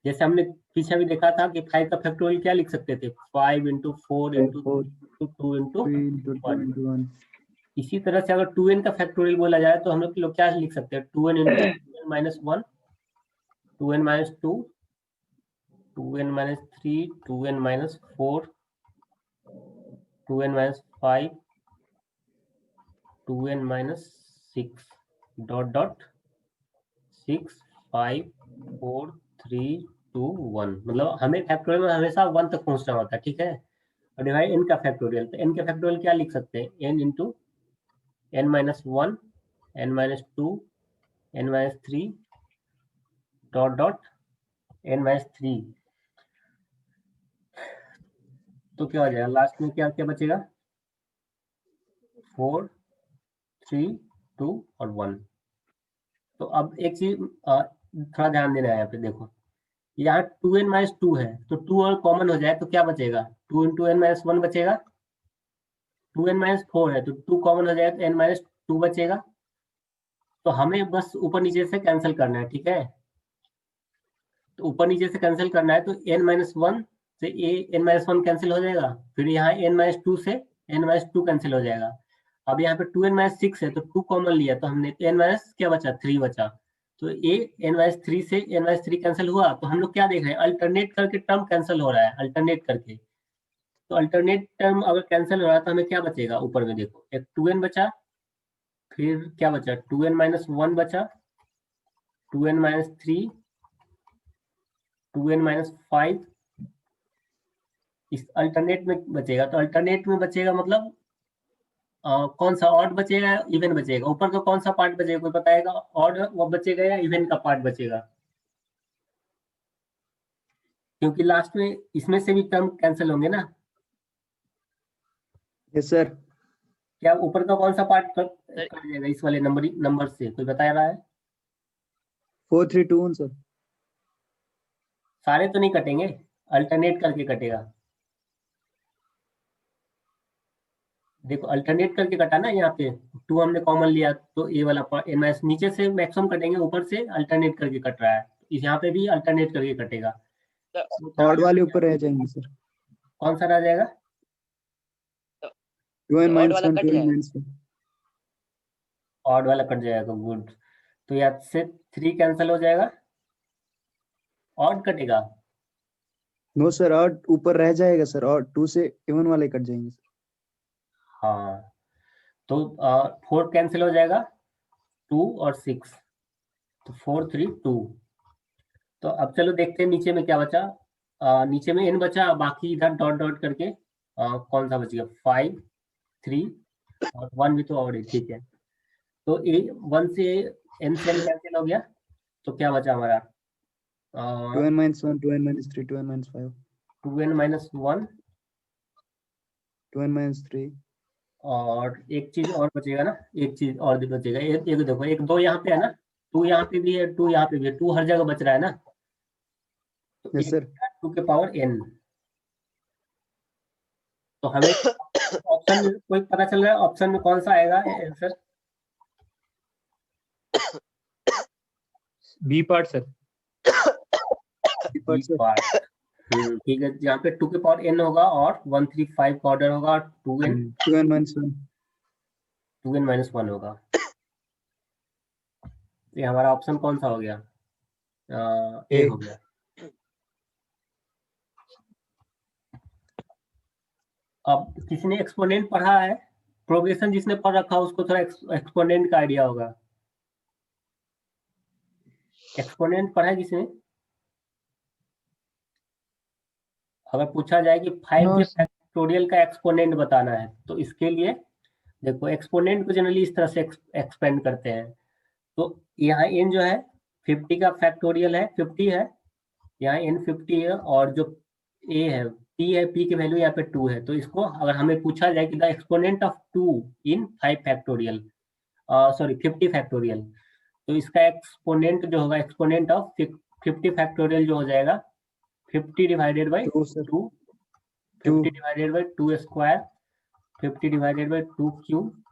Speaker 1: जैसे हमने पीछे भी देखा था कि 5 का फैक्टोरियल क्या लिख सकते थे, 5 इंटू 4 इंटू 2 इंटू 1। इसी तरह से अगर 2n का फैक्टोरियल बोला जाए तो हम लोग क्या लिख सकते हैं, 2n into 2n-1, 2n-2, 2n-3, 2n-4, 2n-5, 2n-6 dot dot 6, 5, 4, 3, 2, 1, मतलब हमें फैक्टोरियल में हमेशा 1 तक पहुंचना होता है। ठीक है, और डिवाइड n का फैक्टोरियल, तो n का फैक्टोरियल क्या लिख सकते हैं, n into n-1, n-2, n-3 dot dot n-3, तो क्या हो जाएगा, लास्ट में क्या क्या बचेगा, 4, 3, 2 और 1। तो अब एक चीज थोड़ा ध्यान देना है यहाँ पे, देखो यहाँ 2n-2 है, तो 2 और कॉमन हो जाए तो क्या बचेगा, 2 इंटू n-1 बचेगा, 2n-4 है तो 2 कॉमन हो जाए तो n-2 बचेगा, तो हमें बस ऊपर नीचे से कैंसिल करना है। ठीक है, तो ऊपर नीचे से कैंसिल करना है, तो n-1 से n-1 कैंसिल हो जाएगा, फिर यहाँ n-2 से n-2 कैंसिल हो जाएगा। अब यहाँ पे 2n-6 है तो 2 कॉमन लिया, तो हमने n- क्या बचा, 3 बचा, तो n-3 से n-3 कैंसिल हुआ, तो हम लोग क्या देख रहे हैं, अल्टरनेट करके टर्म कैंसिल हो रहा है, अल्टरनेट करके, तो अल्टरनेट टर्म अगर कैंसिल हो रहा है तो हमें क्या बचेगा, ऊपर में देखो एक 2n बचा, फिर क्या बचा, 2n-1 बचा, 2n-3, 2n-5, इस अल्टरनेट में बचेगा, तो अल्टरनेट में बचेगा मतलब कौन सा, ऑड बचेगा इवन बचेगा, ऊपर का कौन सा पार्ट बचेगा, कोई बताएगा, ऑड वो बचेगा या इवन का पार्ट बचेगा, क्योंकि लास्ट में इसमें से भी टर्म कैंसिल होंगे ना।
Speaker 3: Yes sir.
Speaker 1: क्या ऊपर का कौन सा पार्ट कट जाएगा इस वाले नंबर से, कोई बता रहा है,
Speaker 3: 4, 3, 2, 1 सर।
Speaker 1: सारे तो नहीं कटेंगे, अल्टरनेट करके कटेगा, देखो अल्टरनेट करके कटा ना, यहाँ पे 2 हमने कॉमन लिया तो ए वाला पार्ट नीचे से मैक्सिमम कटेंगे, ऊपर से अल्टरनेट करके कट रहा है, इस यहाँ पे भी अल्टरनेट करके कटेगा,
Speaker 3: ऑड वाले ऊपर रह जाएंगे सर।
Speaker 1: कौन सा रह जाएगा,
Speaker 3: 2n-1, 2n-1।
Speaker 1: ऑड वाला कट जाएगा, गुड, तो यहाँ से 3 कैंसिल हो जाएगा, ऑड कटेगा,
Speaker 3: नो सर, ऑड ऊपर रह जाएगा सर, और 2 से इवन वाले कट जाएंगे सर।
Speaker 1: हाँ, तो 4 कैंसिल हो जाएगा, 2 और 6, तो 4, 3, 2, तो अब चलो देखते हैं नीचे में क्या बचा, नीचे में n बचा, बाकी इधर डॉट डॉट करके कौन सा बच गया, 5, 3 और 1 भी तो और है। ठीक है, तो 1 से n से n कैंसिल हो गया, तो क्या बचा हमारा,
Speaker 3: 2n-1, 2n-3, 2n-5।
Speaker 1: 2n-1,
Speaker 3: 2n-3
Speaker 1: और एक चीज और बचेगा ना, एक चीज और भी बचेगा, एक देखो, एक 2 यहाँ पे है ना, 2 यहाँ पे भी है, 2 यहाँ पे भी है, 2 हर जगह बच रहा है ना, तो
Speaker 3: यस
Speaker 1: एक
Speaker 3: सर
Speaker 1: 2 के पावर n। तो हमें ऑप्शन में कोई पता चल रहा है, ऑप्शन में कौन सा आएगा answer?
Speaker 4: B part sir.
Speaker 1: B part. ठीक है, यहाँ पे 2 के पावर n होगा और 135 का ऑर्डर होगा और 2n
Speaker 3: 2n-1
Speaker 1: 2n-1 होगा। ये हमारा ऑप्शन कौन सा हो गया? ए
Speaker 3: ए
Speaker 1: हो गया। अब किसी ने एक्सपोनेंट पढ़ा है, प्रोग्रेशन जिसने पढ़ रखा है उसको थोड़ा एक्सपोनेंट का आइडिया होगा। एक्सपोनेंट पढ़ा है किसी ने? अगर पूछा जाए कि 5
Speaker 2: No,
Speaker 1: के
Speaker 2: sir.
Speaker 1: फैक्टोरियल का एक्सपोनेंट बताना है, तो इसके लिए देखो, एक्सपोनेंट को जनरली इस तरह से एक्सपेंड करते हैं। तो यहाँ n जो है 50 का फैक्टोरियल है, 50 है, यहाँ n 50 है, और जो a है p है, p की वैल्यू यहाँ पे 2 है। तो इसको अगर हमें पूछा जाए कि the exponent of 2 in 5 factorial, sorry 50 factorial, तो इसका एक्सपोनेंट जो होगा, एक्सपोनेंट ऑफ 50 फैक्टोरियल जो हो जाएगा 50 divided by
Speaker 3: 2 sir
Speaker 1: 2, 50 divided by 2 square, 50 divided by 2 cube,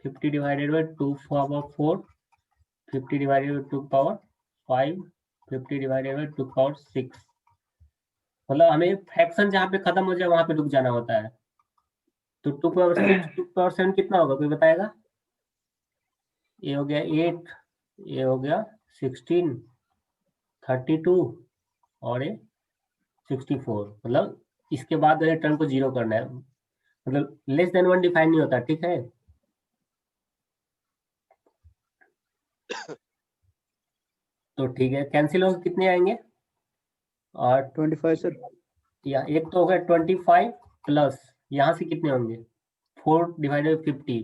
Speaker 1: 50 divided by 2 power 4, 50 divided by 2 power 5, 50 divided by 2 power 6। मतलब हमें फ्रैक्शन जहाँ पे खत्म हो जाए वहां पे रुक जाना होता है। तो 2 पावर 6, 2 पावर 7 कितना होगा, कोई बताएगा? ये हो गया 8, ये हो गया 16, 32 और ये 64। मतलब इसके बाद वाले टर्म को 0 करना है, मतलब लेस देन 1 डिफाइन नहीं होता, ठीक है। तो ठीक है, कैंसिल होकर कितने आएंगे? और
Speaker 3: 25 सर
Speaker 1: या एक तो हो गया 25 प्लस यहाँ से कितने होंगे, 4 डिवाइडेड 50,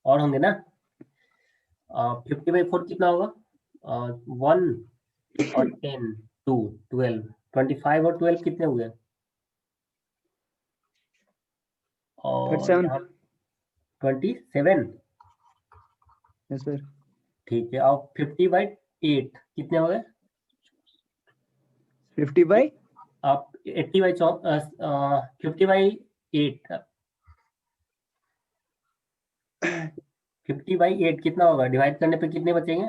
Speaker 1: और होंगे ना। 50/4 कितना होगा? 1 और 10, 2, 12, 25 और 12 कितने हुए? और
Speaker 3: 37
Speaker 1: यहाँ 27,
Speaker 3: यस सर
Speaker 1: ठीक है। और 50/8 कितने हो गए?
Speaker 3: 50/,
Speaker 1: आप 50/8, 50/8 कितना होगा? डिवाइड करने पे कितने बचेंगे?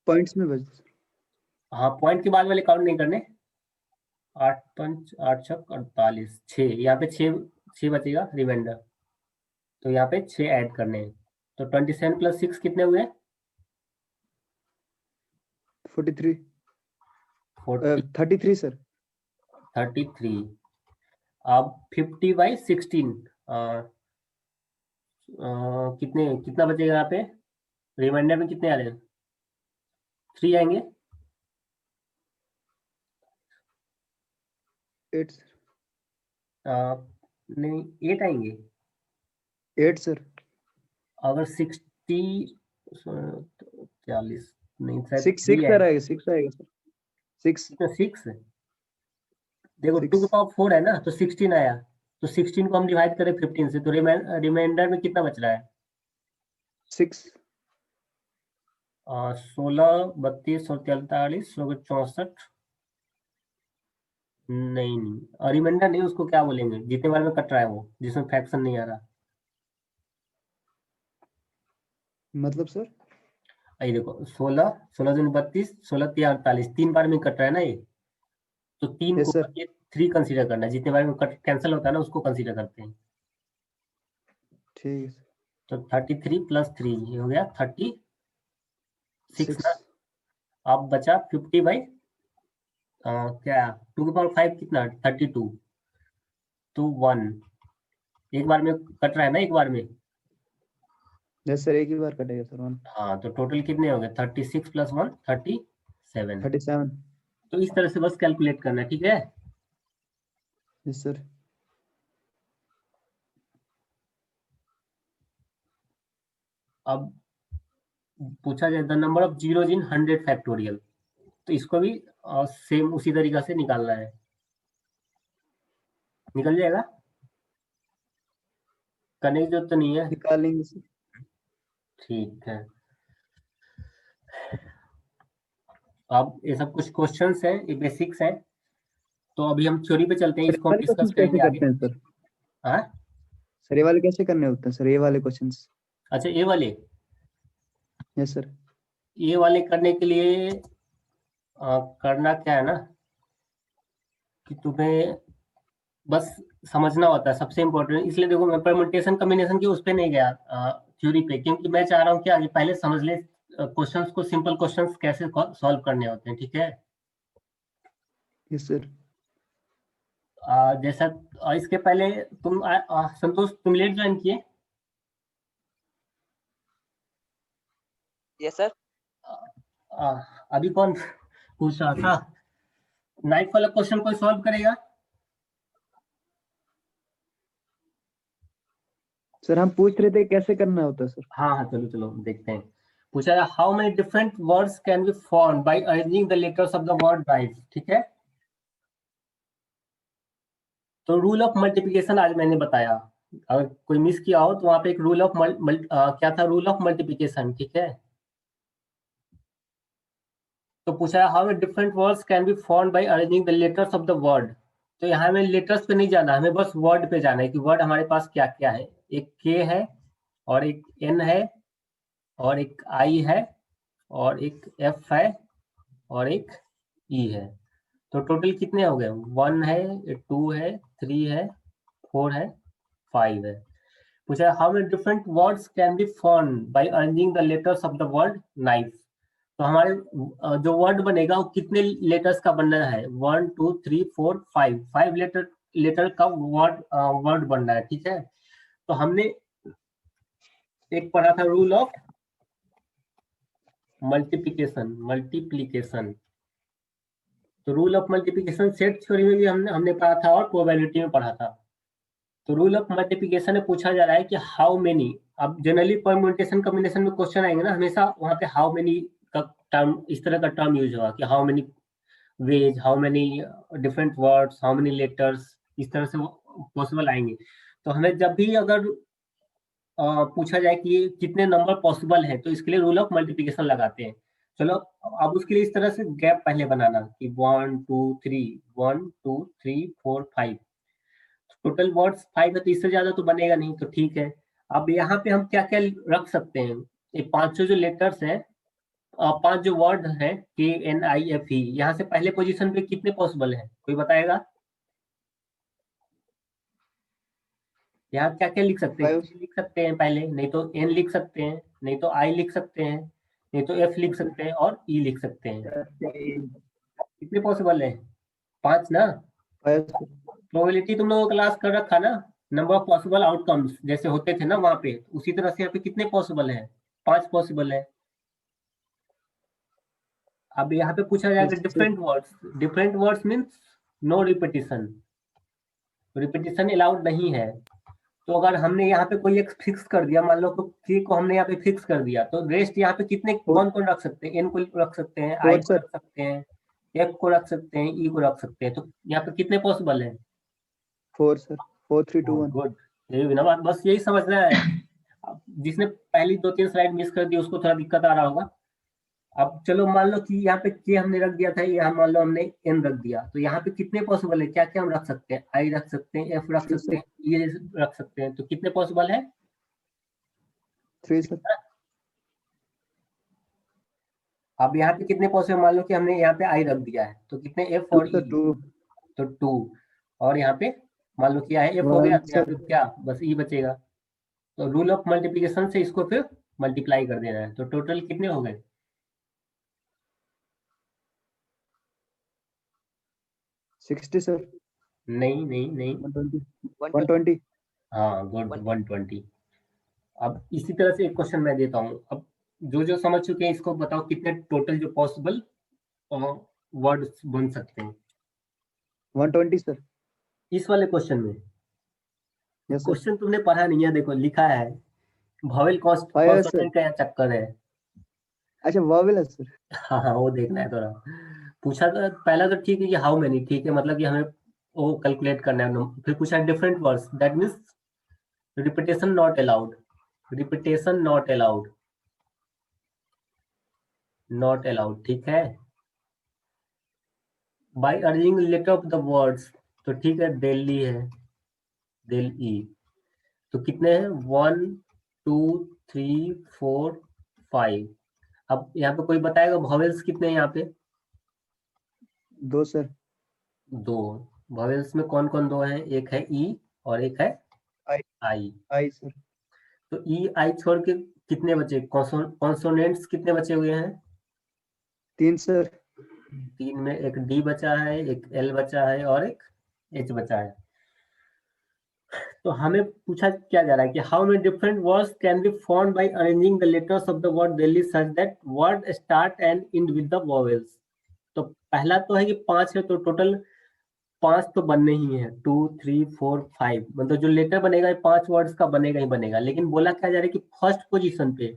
Speaker 3: पॉइंट्स में बस
Speaker 1: हाँ, पॉइंट के बाद वाले काउंट नहीं करने। 8 5 8 6 48, 6, यहाँ पे 6 बचेगा रिमाइंडर, तो यहाँ पे 6 ऐड करने हैं। तो 27 प्लस 6 कितने हुए?
Speaker 3: 43
Speaker 1: 40,
Speaker 3: 33 सर
Speaker 1: 33। अब 50/16 कितना बचेगा यहाँ पे? रिमाइंडर में कितने आ रहे हैं? 3 आएंगे।
Speaker 3: 8 सर
Speaker 1: नहीं, 8 आएंगे।
Speaker 3: 8 सर
Speaker 1: अगर 60, 40 नहीं, शायद
Speaker 3: 6
Speaker 1: 3
Speaker 3: सर
Speaker 1: आएगा।
Speaker 3: आएगा 6 आएगा सर 6
Speaker 1: कितना? 6। देखो 2 के
Speaker 3: 6
Speaker 1: पावर 4 है ना, तो 16 आया। तो 16 को हम डिवाइड करें 15 से, तो रिमाइंडर में कितना बच रहा है?
Speaker 3: 6
Speaker 1: 16, 32 और 43, 64। नहीं नहीं, रिमाइंडर नहीं, उसको क्या बोलेंगे, जितने बार में कट रहा है वो, जिसमें फ्रैक्शन नहीं आ रहा।
Speaker 3: मतलब सर
Speaker 1: ये देखो, 16, 16 दूनी 32, 16 3 48, 3 बार में कट रहा है ना ये, तो 3
Speaker 3: यस
Speaker 1: को
Speaker 3: सर
Speaker 1: ये 3 कंसीडर करना है, जितने बार में कट कैंसिल होता है ना उसको कंसीडर करते हैं।
Speaker 3: ठीक है
Speaker 1: तो 33 प्लस 3 ये हो गया 36
Speaker 3: 6
Speaker 1: ना। अब बचा 50 बाई क्या, 2 के पावर 5 कितना, 32, तो 1, एक बार में कट रहा है ना, एक बार में।
Speaker 3: यस सर एक ही बार कटेगा सर 1
Speaker 1: हाँ, तो टोटल कितने हो गए? 36 प्लस 1 37।
Speaker 3: 37
Speaker 1: तो इस तरह से बस कैलकुलेट करना है, ठीक है।
Speaker 3: यस सर
Speaker 1: अब पूछा जाए the number of zeros in 100 factorial, तो इसको भी सेम उसी तरीका से निकालना है। निकल जाएगा, करने की जरूरत तो नहीं है।
Speaker 3: निकाल लेंगे सर।
Speaker 1: ठीक है, अब ये सब कुछ क्वेश्चंस हैं, ये बेसिक्स हैं। तो अभी हम थ्योरी पे चलते हैं,
Speaker 3: सर
Speaker 1: इसको
Speaker 3: ये
Speaker 1: हम
Speaker 3: वाले
Speaker 1: डिस्कस
Speaker 3: क्वेश्चंस कैसे
Speaker 1: करेंगे आगे।
Speaker 3: करते हैं सर?
Speaker 1: हाँ,
Speaker 3: सर ये वाले कैसे करने होते हैं सर, ये वाले क्वेश्चंस?
Speaker 1: अच्छा ये वाले,
Speaker 3: यस सर।
Speaker 1: ये वाले करने के लिए करना क्या है ना कि तुम्हें बस समझना होता है, सबसे इम्पोर्टेंट। इसलिए देखो मैं परम्यूटेशन कॉम्बिनेशन की उस पर नहीं गया थ्योरी पे, क्योंकि मैं चाह रहा हूँ कि आगे पहले समझ ले क्वेश्चंस को, सिंपल क्वेश्चंस कैसे सॉल्व करने होते हैं। ठीक है,
Speaker 3: यस सर।
Speaker 1: जैसा इसके पहले तुम संतोष तुम लेट ज्वाइन किए?
Speaker 4: Yes sir.
Speaker 1: अभी कौन पूछ रहा था? नाइफ वाला क्वेश्चन कोई सॉल्व करेगा?
Speaker 3: सर हम पूछ रहे थे कैसे करना होता है सर।
Speaker 1: हाँ हाँ, चलो चलो देखते हैं। पूछा है how many different words can be form by arranging the letters of the word knife. ठीक है, तो रूल ऑफ मल्टीप्लिकेशन आज मैंने बताया, अगर कोई मिस किया हो तो वहां पे एक रूल ऑफ क्या था, रूल ऑफ मल्टीप्लिकेशन। ठीक है, तो पूछा है how many different words can be form by arranging the letters of the word. तो यहाँ हमें लेटर्स पे नहीं जाना, हमें बस वर्ड पे जाना है कि वर्ड हमारे पास क्या क्या है। एक के है, और एक एन है, और एक आई है, और एक एफ है, और एक ई है। तो टोटल कितने हो गए? 1 है, 2 है, 3 है, 4 है, 5 है। पूछा how many different words can be form by arranging the letters of the word knife. तो हमारे जो वर्ड बनेगा वो कितने लेटर्स का बनना है? 1 2 3 4 5, 5 लेटर का वर्ड बनना है। ठीक है, तो हमने एक पढ़ा था रूल ऑफ मल्टीप्लिकेशन। तो rule of multiplication set theory में भी हमने पढ़ा था, और प्रोबेबिलिटी में पढ़ा था। तो रूल ऑफ मल्टीप्लिकेशन में पूछा जा रहा है कि हाउ मेनी। अब जनरली परम्यूटेशन कॉम्बिनेशन में क्वेश्चन आएंगे ना, हमेशा वहां पे हाउ मेनी का टर्म, इस तरह का टर्म यूज होगा कि how many veg, how many different words, how many letters, इस तरह से पॉसिबल आएंगे। तो हमें जब भी अगर पूछा जाए कि कितने नंबर पॉसिबल है, तो इसके लिए रूल ऑफ मल्टीप्लिकेशन लगाते हैं। चलो, अब उसके लिए इस तरह से गैप पहले बनाना कि 1 2 3, 1 2 3 4 5, टोटल वर्ड्स 5 है, तो इससे ज्यादा तो बनेगा नहीं। तो ठीक है, अब यहाँ पे हम क्या क्या रख सकते हैं? ये पांचों जो लेटर्स हैं, 5 जो वर्ड है के एन आई एफ ई, यहाँ से पहले पोजीशन पे कितने पॉसिबल है, कोई बताएगा? यहाँ क्या क्या लिख सकते हैं?
Speaker 3: 5
Speaker 1: लिख सकते हैं पहले, नहीं तो एन लिख सकते हैं, नहीं तो आई लिख सकते हैं, नहीं तो एफ लिख सकते हैं, और ई लिख सकते हैं। कितने पॉसिबल है? 5 ना।
Speaker 3: 5
Speaker 1: प्रोबेबिलिटी तुम लोगों क्लास कर रखा ना, नंबर ऑफ पॉसिबल आउटकम्स जैसे होते थे ना वहां पे, उसी तरह से यहाँ पे कितने पॉसिबल है? 5 पॉसिबल है। अब यहाँ पे पूछा जाएगा different words means no repetition, repetition allowed नहीं है। तो अगर हमने यहाँ पे कोई एक फिक्स कर दिया, मान लो के को हमने यहाँ पे फिक्स कर दिया, तो रेस्ट यहाँ पे कितने कौन कौन रख सकते हैं? एन को रख सकते हैं, आई को रख सकते हैं, एफ को रख सकते हैं, ई को रख सकते हैं। तो यहाँ पे कितने पॉसिबल है?
Speaker 3: 4 सर। 4 3 2 1।
Speaker 1: गुड, यही भी ना बात, बस यही समझना है। अब जिसने पहली 2-3 स्लाइड मिस कर दी उसको थोड़ा दिक्कत आ रहा होगा। अब चलो मान लो कि यहाँ पे के हमने रख दिया था, यहाँ मान लो हमने एन रख दिया, तो यहाँ पे कितने पॉसिबल है? क्या क्या हम रख सकते हैं? आई रख सकते हैं, एफ रख सकते हैं, ई रख सकते हैं। तो कितने पॉसिबल है?
Speaker 3: 3 सर।
Speaker 1: अब यहाँ पे कितने पॉसिबल? मान लो कि हमने यहाँ पे आई रख दिया है, तो कितने एफ और ई?
Speaker 3: 2
Speaker 1: तो 2। और यहाँ पे मान लो क्या है, एफ हो गया, तो यहाँ पे क्या बस ई बचेगा। तो रूल ऑफ मल्टीप्लिकेशन से इसको फिर मल्टीप्लाई कर देना है। तो टोटल कितने हो गए?
Speaker 3: 60 सर।
Speaker 1: नहीं नहीं नहीं,
Speaker 3: 120।
Speaker 1: हाँ गुड, 120। अब इसी तरह से एक क्वेश्चन मैं देता हूँ। अब जो समझ चुके हैं इसको बताओ कितने टोटल जो पॉसिबल वर्ड्स बन सकते हैं
Speaker 3: 120 सर।
Speaker 1: इस वाले क्वेश्चन में?
Speaker 3: Yes sir.
Speaker 1: क्वेश्चन तुमने पढ़ा नहीं है, देखो लिखा है वॉवेल
Speaker 3: Yes, sir.
Speaker 1: कॉन्सोनेंट का यहाँ चक्कर है।
Speaker 3: अच्छा वॉवेल है सर।
Speaker 1: हाँ हाँ, वो देखना है थोड़ा। पूछा था पहला तो ठीक है कि हाउ मेनी, ठीक है, मतलब कि हमें वो कैलकुलेट करना है। फिर पूछा different words, that means repetition not allowed, repetition not allowed, not allowed, ठीक है। By arranging letter of the words, तो ठीक है, दिल्ली है, दिल्ली, तो कितने हैं, 1 2 3 4 5। अब यहाँ पे कोई बताएगा वॉवेल्स कितने हैं यहाँ पे?
Speaker 3: 2 सर।
Speaker 1: 2। वॉवेल्स में कौन कौन 2 हैं? एक है ई और एक है
Speaker 3: आई।
Speaker 1: आई।
Speaker 3: आई सर।
Speaker 1: तो ई आई छोड़ के कितने बचे? कॉन्सोनेंट्स कितने बचे हुए हैं?
Speaker 3: 3 सर।
Speaker 1: 3 में एक डी बचा है, एक एल बचा है और एक एच बचा है। तो हमें पूछा क्या जा रहा है कि how many different words can be formed by arranging the letters of the word Delhi such that word start and end with the vowels. तो पहला तो है कि 5 है, तो टोटल 5 तो बनने ही है, 2 3 4 5, मतलब जो लेटर बनेगा ये 5 वर्ड्स का बनेगा ही बनेगा। लेकिन बोला क्या जा रहा है कि फर्स्ट पोजीशन पे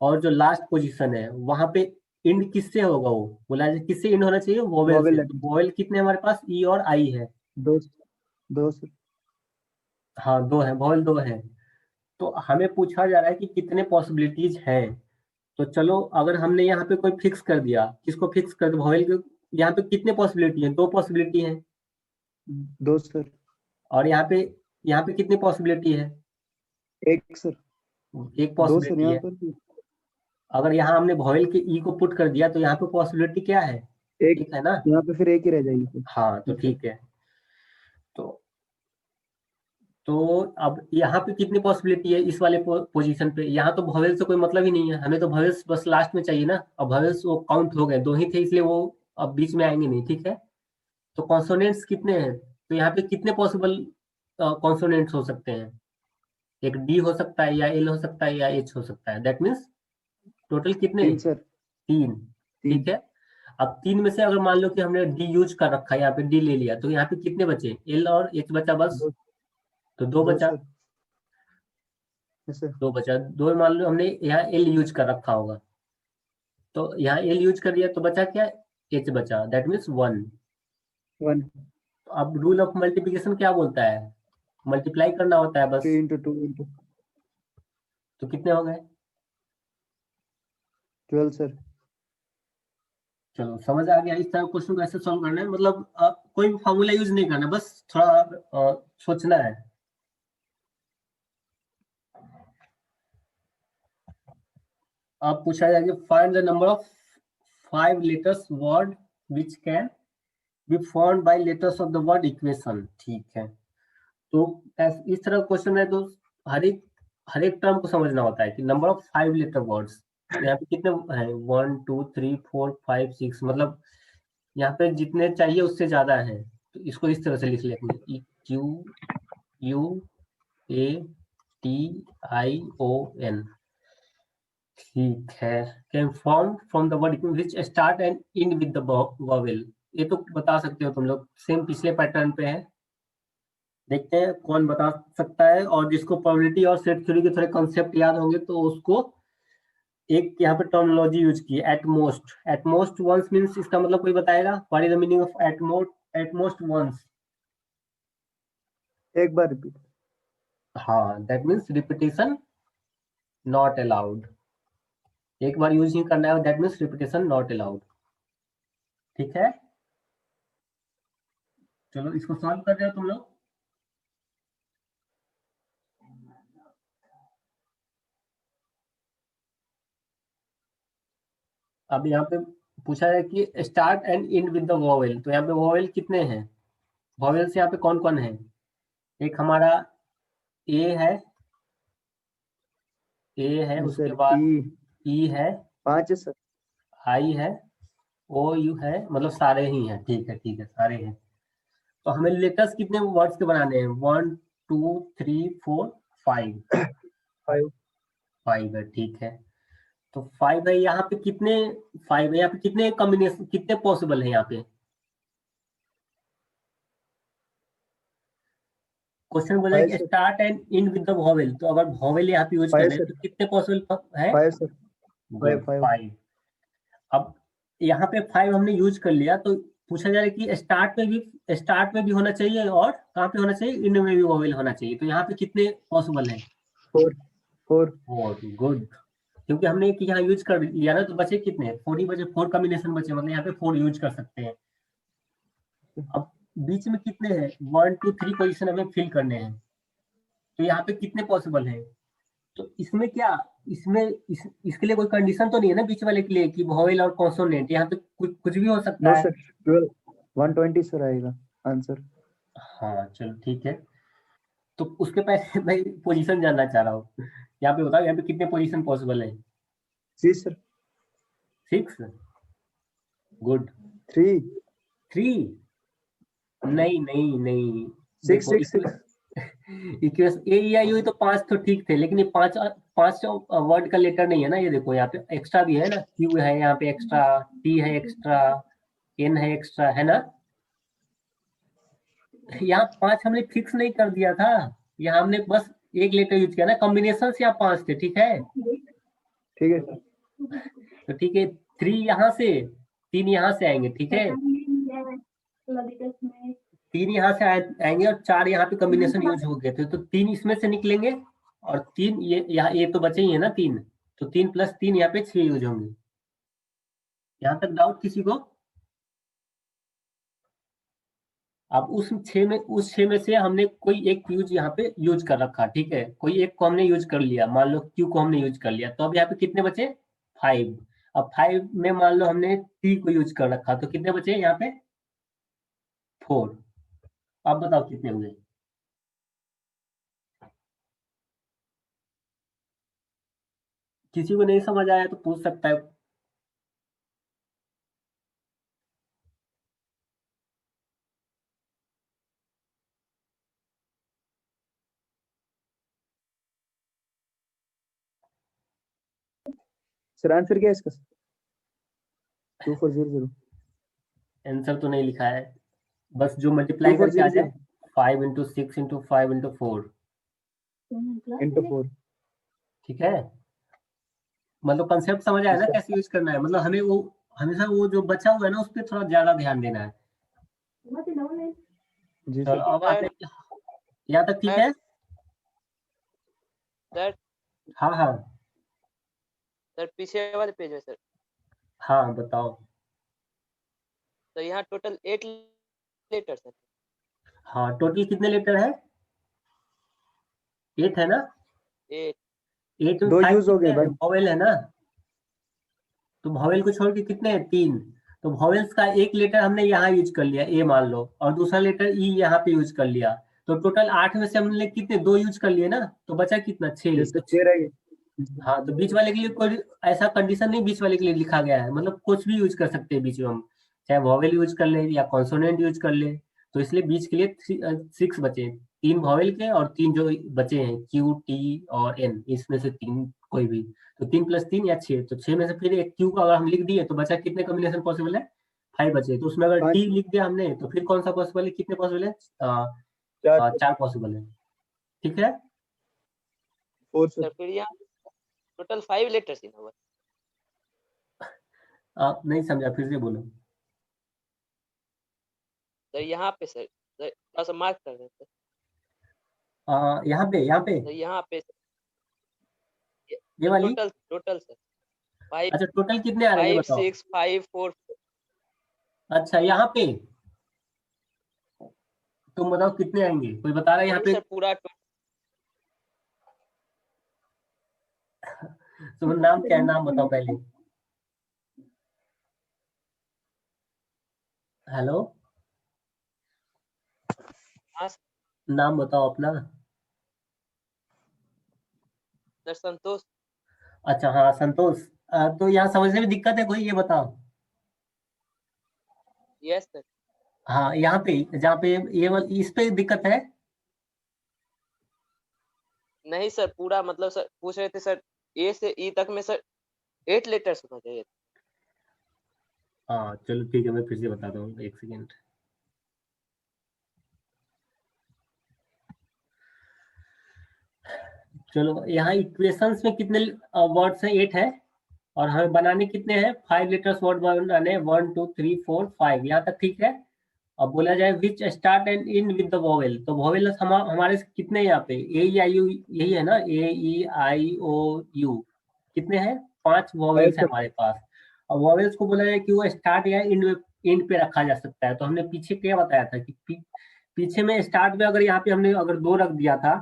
Speaker 1: और जो लास्ट पोजीशन है वहां पे इंड किससे होगा? वो बोला किससे इंड होना चाहिए? वोवेल
Speaker 3: वॉवेल
Speaker 1: से। तो वोवेल कितने हमारे पास? ई और आई है।
Speaker 3: 2। 2 सर।
Speaker 1: हाँ 2 है, वोवेल 2 है। तो हमें पूछा जा रहा है कि कितने पॉसिबिलिटीज हैं। तो चलो अगर हमने यहाँ पे कोई फिक्स कर दिया, किसको फिक्स कर दिया? वोवेल के। यहाँ पे कितने पॉसिबिलिटी है? 2 पॉसिबिलिटी है।
Speaker 3: 2 सर।
Speaker 1: और यहाँ पे कितनी पॉसिबिलिटी है?
Speaker 3: 1 सर।
Speaker 1: एक
Speaker 3: 2 सर
Speaker 1: पॉसिबिलिटी
Speaker 3: यहाँ
Speaker 1: है।
Speaker 3: पर भी।
Speaker 1: अगर यहाँ हमने वोवेल के ई को पुट कर दिया तो यहाँ पे पॉसिबिलिटी क्या है?
Speaker 3: 1
Speaker 1: एक है ना?
Speaker 3: यहाँ पे फिर 1 ही रह जाएगी सर।
Speaker 1: हाँ तो
Speaker 3: जी सर।
Speaker 1: ठीक है। तो तो अब यहाँ पे कितनी पॉसिबिलिटी है इस वाले पोजीशन पे? यहाँ तो वोवेल से कोई मतलब ही नहीं है, हमें तो वोवेल्स बस लास्ट में चाहिए ना। अब वोवेल्स वो काउंट हो गए, 2 ही थे, इसलिए वो अब बीच में आएंगे नहीं, ठीक है। तो कॉन्सोनेंट्स कितने हैं? तो यहाँ पे कितने पॉसिबल कॉन्सोनेंट्स हो सकते हैं? एक डी हो सकता है, या एल हो सकता है, या एच हो सकता है। दैट मीन्स टोटल कितने?
Speaker 3: 3 सर।
Speaker 1: 3,
Speaker 3: 3।
Speaker 1: ठीक है। अब 3 में से अगर मान लो कि हमने डी यूज कर रखा है, यहाँ पे डी ले लिया, तो यहाँ पे कितने बचे? एल और एच बचा बस।
Speaker 3: 2।
Speaker 1: तो 2
Speaker 3: 2
Speaker 1: बचा,
Speaker 3: सर। Yes sir.
Speaker 1: 2 बचा। 2 मान लो हमने यहाँ एल यूज कर रखा होगा, तो यहाँ एल यूज कर दिया तो बचा क्या? एच बचा, दैट मीन्स 1।
Speaker 3: 1।
Speaker 1: तो अब रूल ऑफ मल्टीप्लिकेशन क्या बोलता है? मल्टीप्लाई करना होता है बस।
Speaker 3: 3 into 2 into
Speaker 1: तो कितने हो गए?
Speaker 3: 12 सर।
Speaker 1: चलो समझ आ गया। इस तरह क्वेश्चन को ऐसे सॉल्व करना है, मतलब कोई फॉर्मूला यूज नहीं करना, बस थोड़ा सोचना है। अब पूछा जाए कि find the number of 5 letters word which can be formed by letters of the word equation, ठीक है। तो इस तरह क्वेश्चन में तो हर एक टर्म को समझना होता है कि नंबर ऑफ 5 लेटर वर्ड्स, यहाँ पे कितने हैं? 1 2 3 4 5 6, मतलब यहाँ पे जितने चाहिए उससे ज्यादा है। तो इसको इस तरह से लिख लेंगे, E Q U A T I O N, ठीक है। Can form from the word which start and end with the vowel. ये तो बता सकते हो तुम लोग, सेम पिछले पैटर्न पे है। देखते हैं कौन बता सकता है, और जिसको प्रोबेबिलिटी और सेट थ्योरी के थोड़े कॉन्सेप्ट याद होंगे तो उसको एक यहाँ पे टर्मिनोलॉजी यूज की है, एटमोस्ट। एटमोस्ट वंस मींस, इसका मतलब कोई बताएगा? What is the meaning of at most once?
Speaker 3: एक बार रिपीट।
Speaker 1: हाँ, that means repetition not allowed. एक बार यूज ही करना है, that means repetition not allowed, ठीक है। चलो इसको सॉल्व कर रहे हो तुम लोग। अब यहाँ पे पूछा है कि start and end with the vowel, तो यहाँ पे वोवेल कितने हैं? वोवेल्स यहाँ पे कौन कौन है? एक हमारा ए है, ए है,
Speaker 3: यस
Speaker 1: उसके
Speaker 3: सर।
Speaker 1: बाद
Speaker 3: ई
Speaker 1: ई है,
Speaker 3: 5 है सर।
Speaker 1: आई है, ओ यू है, मतलब सारे ही हैं, ठीक है, सारे हैं। तो हमें लेटर्स कितने वर्ड्स के बनाने हैं? 1 2 3 4 5।
Speaker 3: 5।
Speaker 1: 5 है, ठीक है। तो 5 है, यहाँ पे कितने 5 है? यहाँ पे कितने कॉम्बिनेशन, कितने पॉसिबल है यहाँ पे? क्वेश्चन बोला है
Speaker 3: 5
Speaker 1: कि
Speaker 3: sir.
Speaker 1: Start and end with the vowel, तो अगर वोवेल यहाँ पे यूज कर
Speaker 3: 5
Speaker 1: रहे हैं
Speaker 3: सर।
Speaker 1: तो कितने पॉसिबल है?
Speaker 3: 5 सर।
Speaker 1: गुड,
Speaker 3: 5। 5।
Speaker 1: 5। अब यहाँ पे 5 हमने यूज कर लिया, तो पूछा जा रहा है कि स्टार्ट में भी होना चाहिए और कहाँ पे होना चाहिए, इंड में भी वोवेल होना चाहिए। तो यहाँ पे कितने पॉसिबल है?
Speaker 3: 4 4
Speaker 1: 4, गुड। क्योंकि हमने एक यहाँ यूज कर लिया ना, तो बचे कितने? 4 ही बचे, 4 कॉम्बिनेशन बचे, मतलब यहाँ पे 4 यूज कर सकते हैं। अब बीच में कितने हैं? 1 2 3 पोजीशन हमें फिल करने हैं, तो यहाँ पे कितने पॉसिबल है? तो इसमें क्या, इसके लिए कोई कंडीशन तो नहीं है ना बीच वाले के लिए कि वोवेल और कॉन्सोनेंट? यहाँ पे कुछ भी हो सकता
Speaker 3: नो
Speaker 1: है।
Speaker 3: सर, 12 120 सर आएगा आंसर।
Speaker 1: हाँ चलो ठीक है। तो उसके पहले मैं पोजीशन जानना चाह रहा हूँ। यहाँ पे बताओ, यहाँ पे कितने पोजीशन पॉसिबल है?
Speaker 3: जी सर।
Speaker 1: 6, गुड।
Speaker 3: 3
Speaker 1: 3, नहीं नहीं नहीं,
Speaker 3: 6
Speaker 1: देखो
Speaker 3: 6 6
Speaker 1: इक्वेशन ए ई आई हुई तो 5 तो ठीक थे, लेकिन ये पांच वर्ड का लेटर नहीं है ना। ये देखो यहाँ पे एक्स्ट्रा भी है ना, क्यू है यहाँ पे एक्स्ट्रा, टी है एक्स्ट्रा, एन है एक्स्ट्रा, है ना। यहाँ 5 हमने फिक्स नहीं कर दिया था, यहाँ हमने बस एक लेटर यूज किया ना, कॉम्बिनेशन यहाँ 5 थे, ठीक है।
Speaker 3: ठीक है सर।
Speaker 1: तो ठीक है, 3 यहाँ से, 3 यहाँ से आएंगे, ठीक है। 3 यहाँ से आएंगे और 4 यहाँ पे कॉम्बिनेशन यूज हो गए थे, तो 3 इसमें से निकलेंगे और 3 ये यहाँ, ये तो बचे ही है ना 3, तो 3 + 3 यहाँ पे 6 यूज होंगे। यहाँ तक डाउट किसी को? अब उस 6 में से हमने कोई एक यूज यहाँ पे यूज कर रखा, ठीक है, कोई एक को हमने यूज कर लिया, मान लो क्यू को हमने यूज कर लिया, तो अब यहाँ पे कितने बचे? 5। अब 5 में मान लो हमने टी को यूज कर रखा, तो कितने बचे यहाँ पे? 4। अब बताओ कितने हुए? किसी को नहीं समझ आया तो पूछ सकता है।
Speaker 3: सर आंसर क्या है इसका? 2400
Speaker 1: आंसर तो नहीं लिखा है, बस जो मल्टीप्लाई करके आ जाए, 5 × 6 × 5 × 4,
Speaker 3: into 4।
Speaker 1: ठीक है। मतलब कंसेप्ट समझ आया ना कैसे यूज करना है? मतलब हमें वो हमेशा वो जो बचा हुआ है ना उस पर थोड़ा ज्यादा ध्यान देना है।
Speaker 3: जी
Speaker 1: चलो
Speaker 3: सर।
Speaker 1: अब आते हैं, यहाँ तक ठीक है?
Speaker 4: सर
Speaker 1: हाँ हाँ
Speaker 4: सर पीछे वाले पेज में सर।
Speaker 1: हाँ बताओ।
Speaker 4: तो यहाँ टोटल 8 लेटर सर।
Speaker 1: हाँ टोटल कितने लेटर है? 8 है ना।
Speaker 4: 8
Speaker 1: 8 में
Speaker 3: 2
Speaker 1: 5
Speaker 3: यूज हो गए
Speaker 1: कितने
Speaker 3: भाई।
Speaker 1: वॉवेल है ना, तो वॉवेल को छोड़ के कितने हैं? 3। तो वॉवेल्स का एक लेटर हमने यहाँ यूज कर लिया, ए मान लो, और दूसरा लेटर ई यहाँ पे यूज कर लिया, तो टोटल 8 में से हमने कितने 2 यूज कर लिए ना, तो बचा कितना? 6।
Speaker 3: जैसे
Speaker 1: तो
Speaker 3: 6 रह गए।
Speaker 1: हाँ, तो बीच वाले के लिए कोई ऐसा कंडीशन नहीं बीच वाले के लिए लिखा गया है, मतलब कुछ भी यूज कर सकते हैं बीच में हम, चाहे वॉवेल यूज कर ले या कॉन्सोनेंट यूज कर ले। तो इसलिए बीच के लिए 6 बचे, 3 वॉवेल के और 3 जो बचे हैं क्यू टी और एन, इसमें से 3 कोई भी, तो 3 + 3 या 6, तो 6 में से फिर एक क्यू का अगर हम लिख दिए तो बचा कितने कॉम्बिनेशन पॉसिबल है? 5 बचे। तो उसमें अगर
Speaker 3: 5
Speaker 1: टी लिख दिया हमने तो फिर कौन सा पॉसिबल है, कितने पॉसिबल है?
Speaker 3: 4
Speaker 1: 4 पॉसिबल है, ठीक है।
Speaker 3: 4
Speaker 4: सर।
Speaker 3: सर।
Speaker 4: फिर यहाँ टोटल 5 लेटर्स ही ना हुआ।
Speaker 1: आप नहीं समझा, फिर से बोलो।
Speaker 4: सर यहाँ पे सर थोड़ा सा मार्क कर दें सर।
Speaker 1: यहाँ पे
Speaker 4: सर यहाँ पे
Speaker 1: ये वाली,
Speaker 4: टोटल सर 5
Speaker 1: अच्छा टोटल कितने आ रहे हैं ये
Speaker 4: 5
Speaker 1: बताओ।
Speaker 4: 6 5 4।
Speaker 1: अच्छा यहाँ पे तुम बताओ कितने आएंगे, कोई बता रहा है यहाँ
Speaker 4: नहीं
Speaker 1: पे?
Speaker 4: सर पूरा
Speaker 1: तुम नाम क्या है, नाम बताओ पहले। हेलो,
Speaker 4: हाँ
Speaker 1: नाम बताओ अपना।
Speaker 4: सर संतोष।
Speaker 1: अच्छा हाँ संतोष। तो यहाँ समझने में दिक्कत है कोई, ये बताओ।
Speaker 4: Yes sir.
Speaker 1: हाँ यहाँ पे जहाँ पे ये इस पे दिक्कत है।
Speaker 4: नहीं सर पूरा मतलब सर पूछ रहे थे सर ए से ई तक में सर 8 लेटर्स होना चाहिए।
Speaker 1: हाँ चलो ठीक है, मैं फिर से बताता हूँ, एक सेकेंड। चलो यहाँ इक्वेशंस में कितने वर्ड्स हैं? 8 है। और हमें बनाने कितने हैं 5 लेटर्स वर्ड बनाने 1 2 3 4 5, यहाँ तक ठीक है। अब बोला जाए विच start and in with the vowel, तो वोवेल हमारे कितने यहाँ पे ए ई आई यू यही है ना, ए ई आई ओ यू, कितने हैं 5 वोवेल्स है हमारे पास। और वोवेल्स को बोला जाए कि वो स्टार्ट या इंड पे रखा जा सकता है। तो हमने पीछे क्या बताया था कि पीछे में स्टार्ट में अगर यहाँ पे हमने अगर 2 रख दिया था,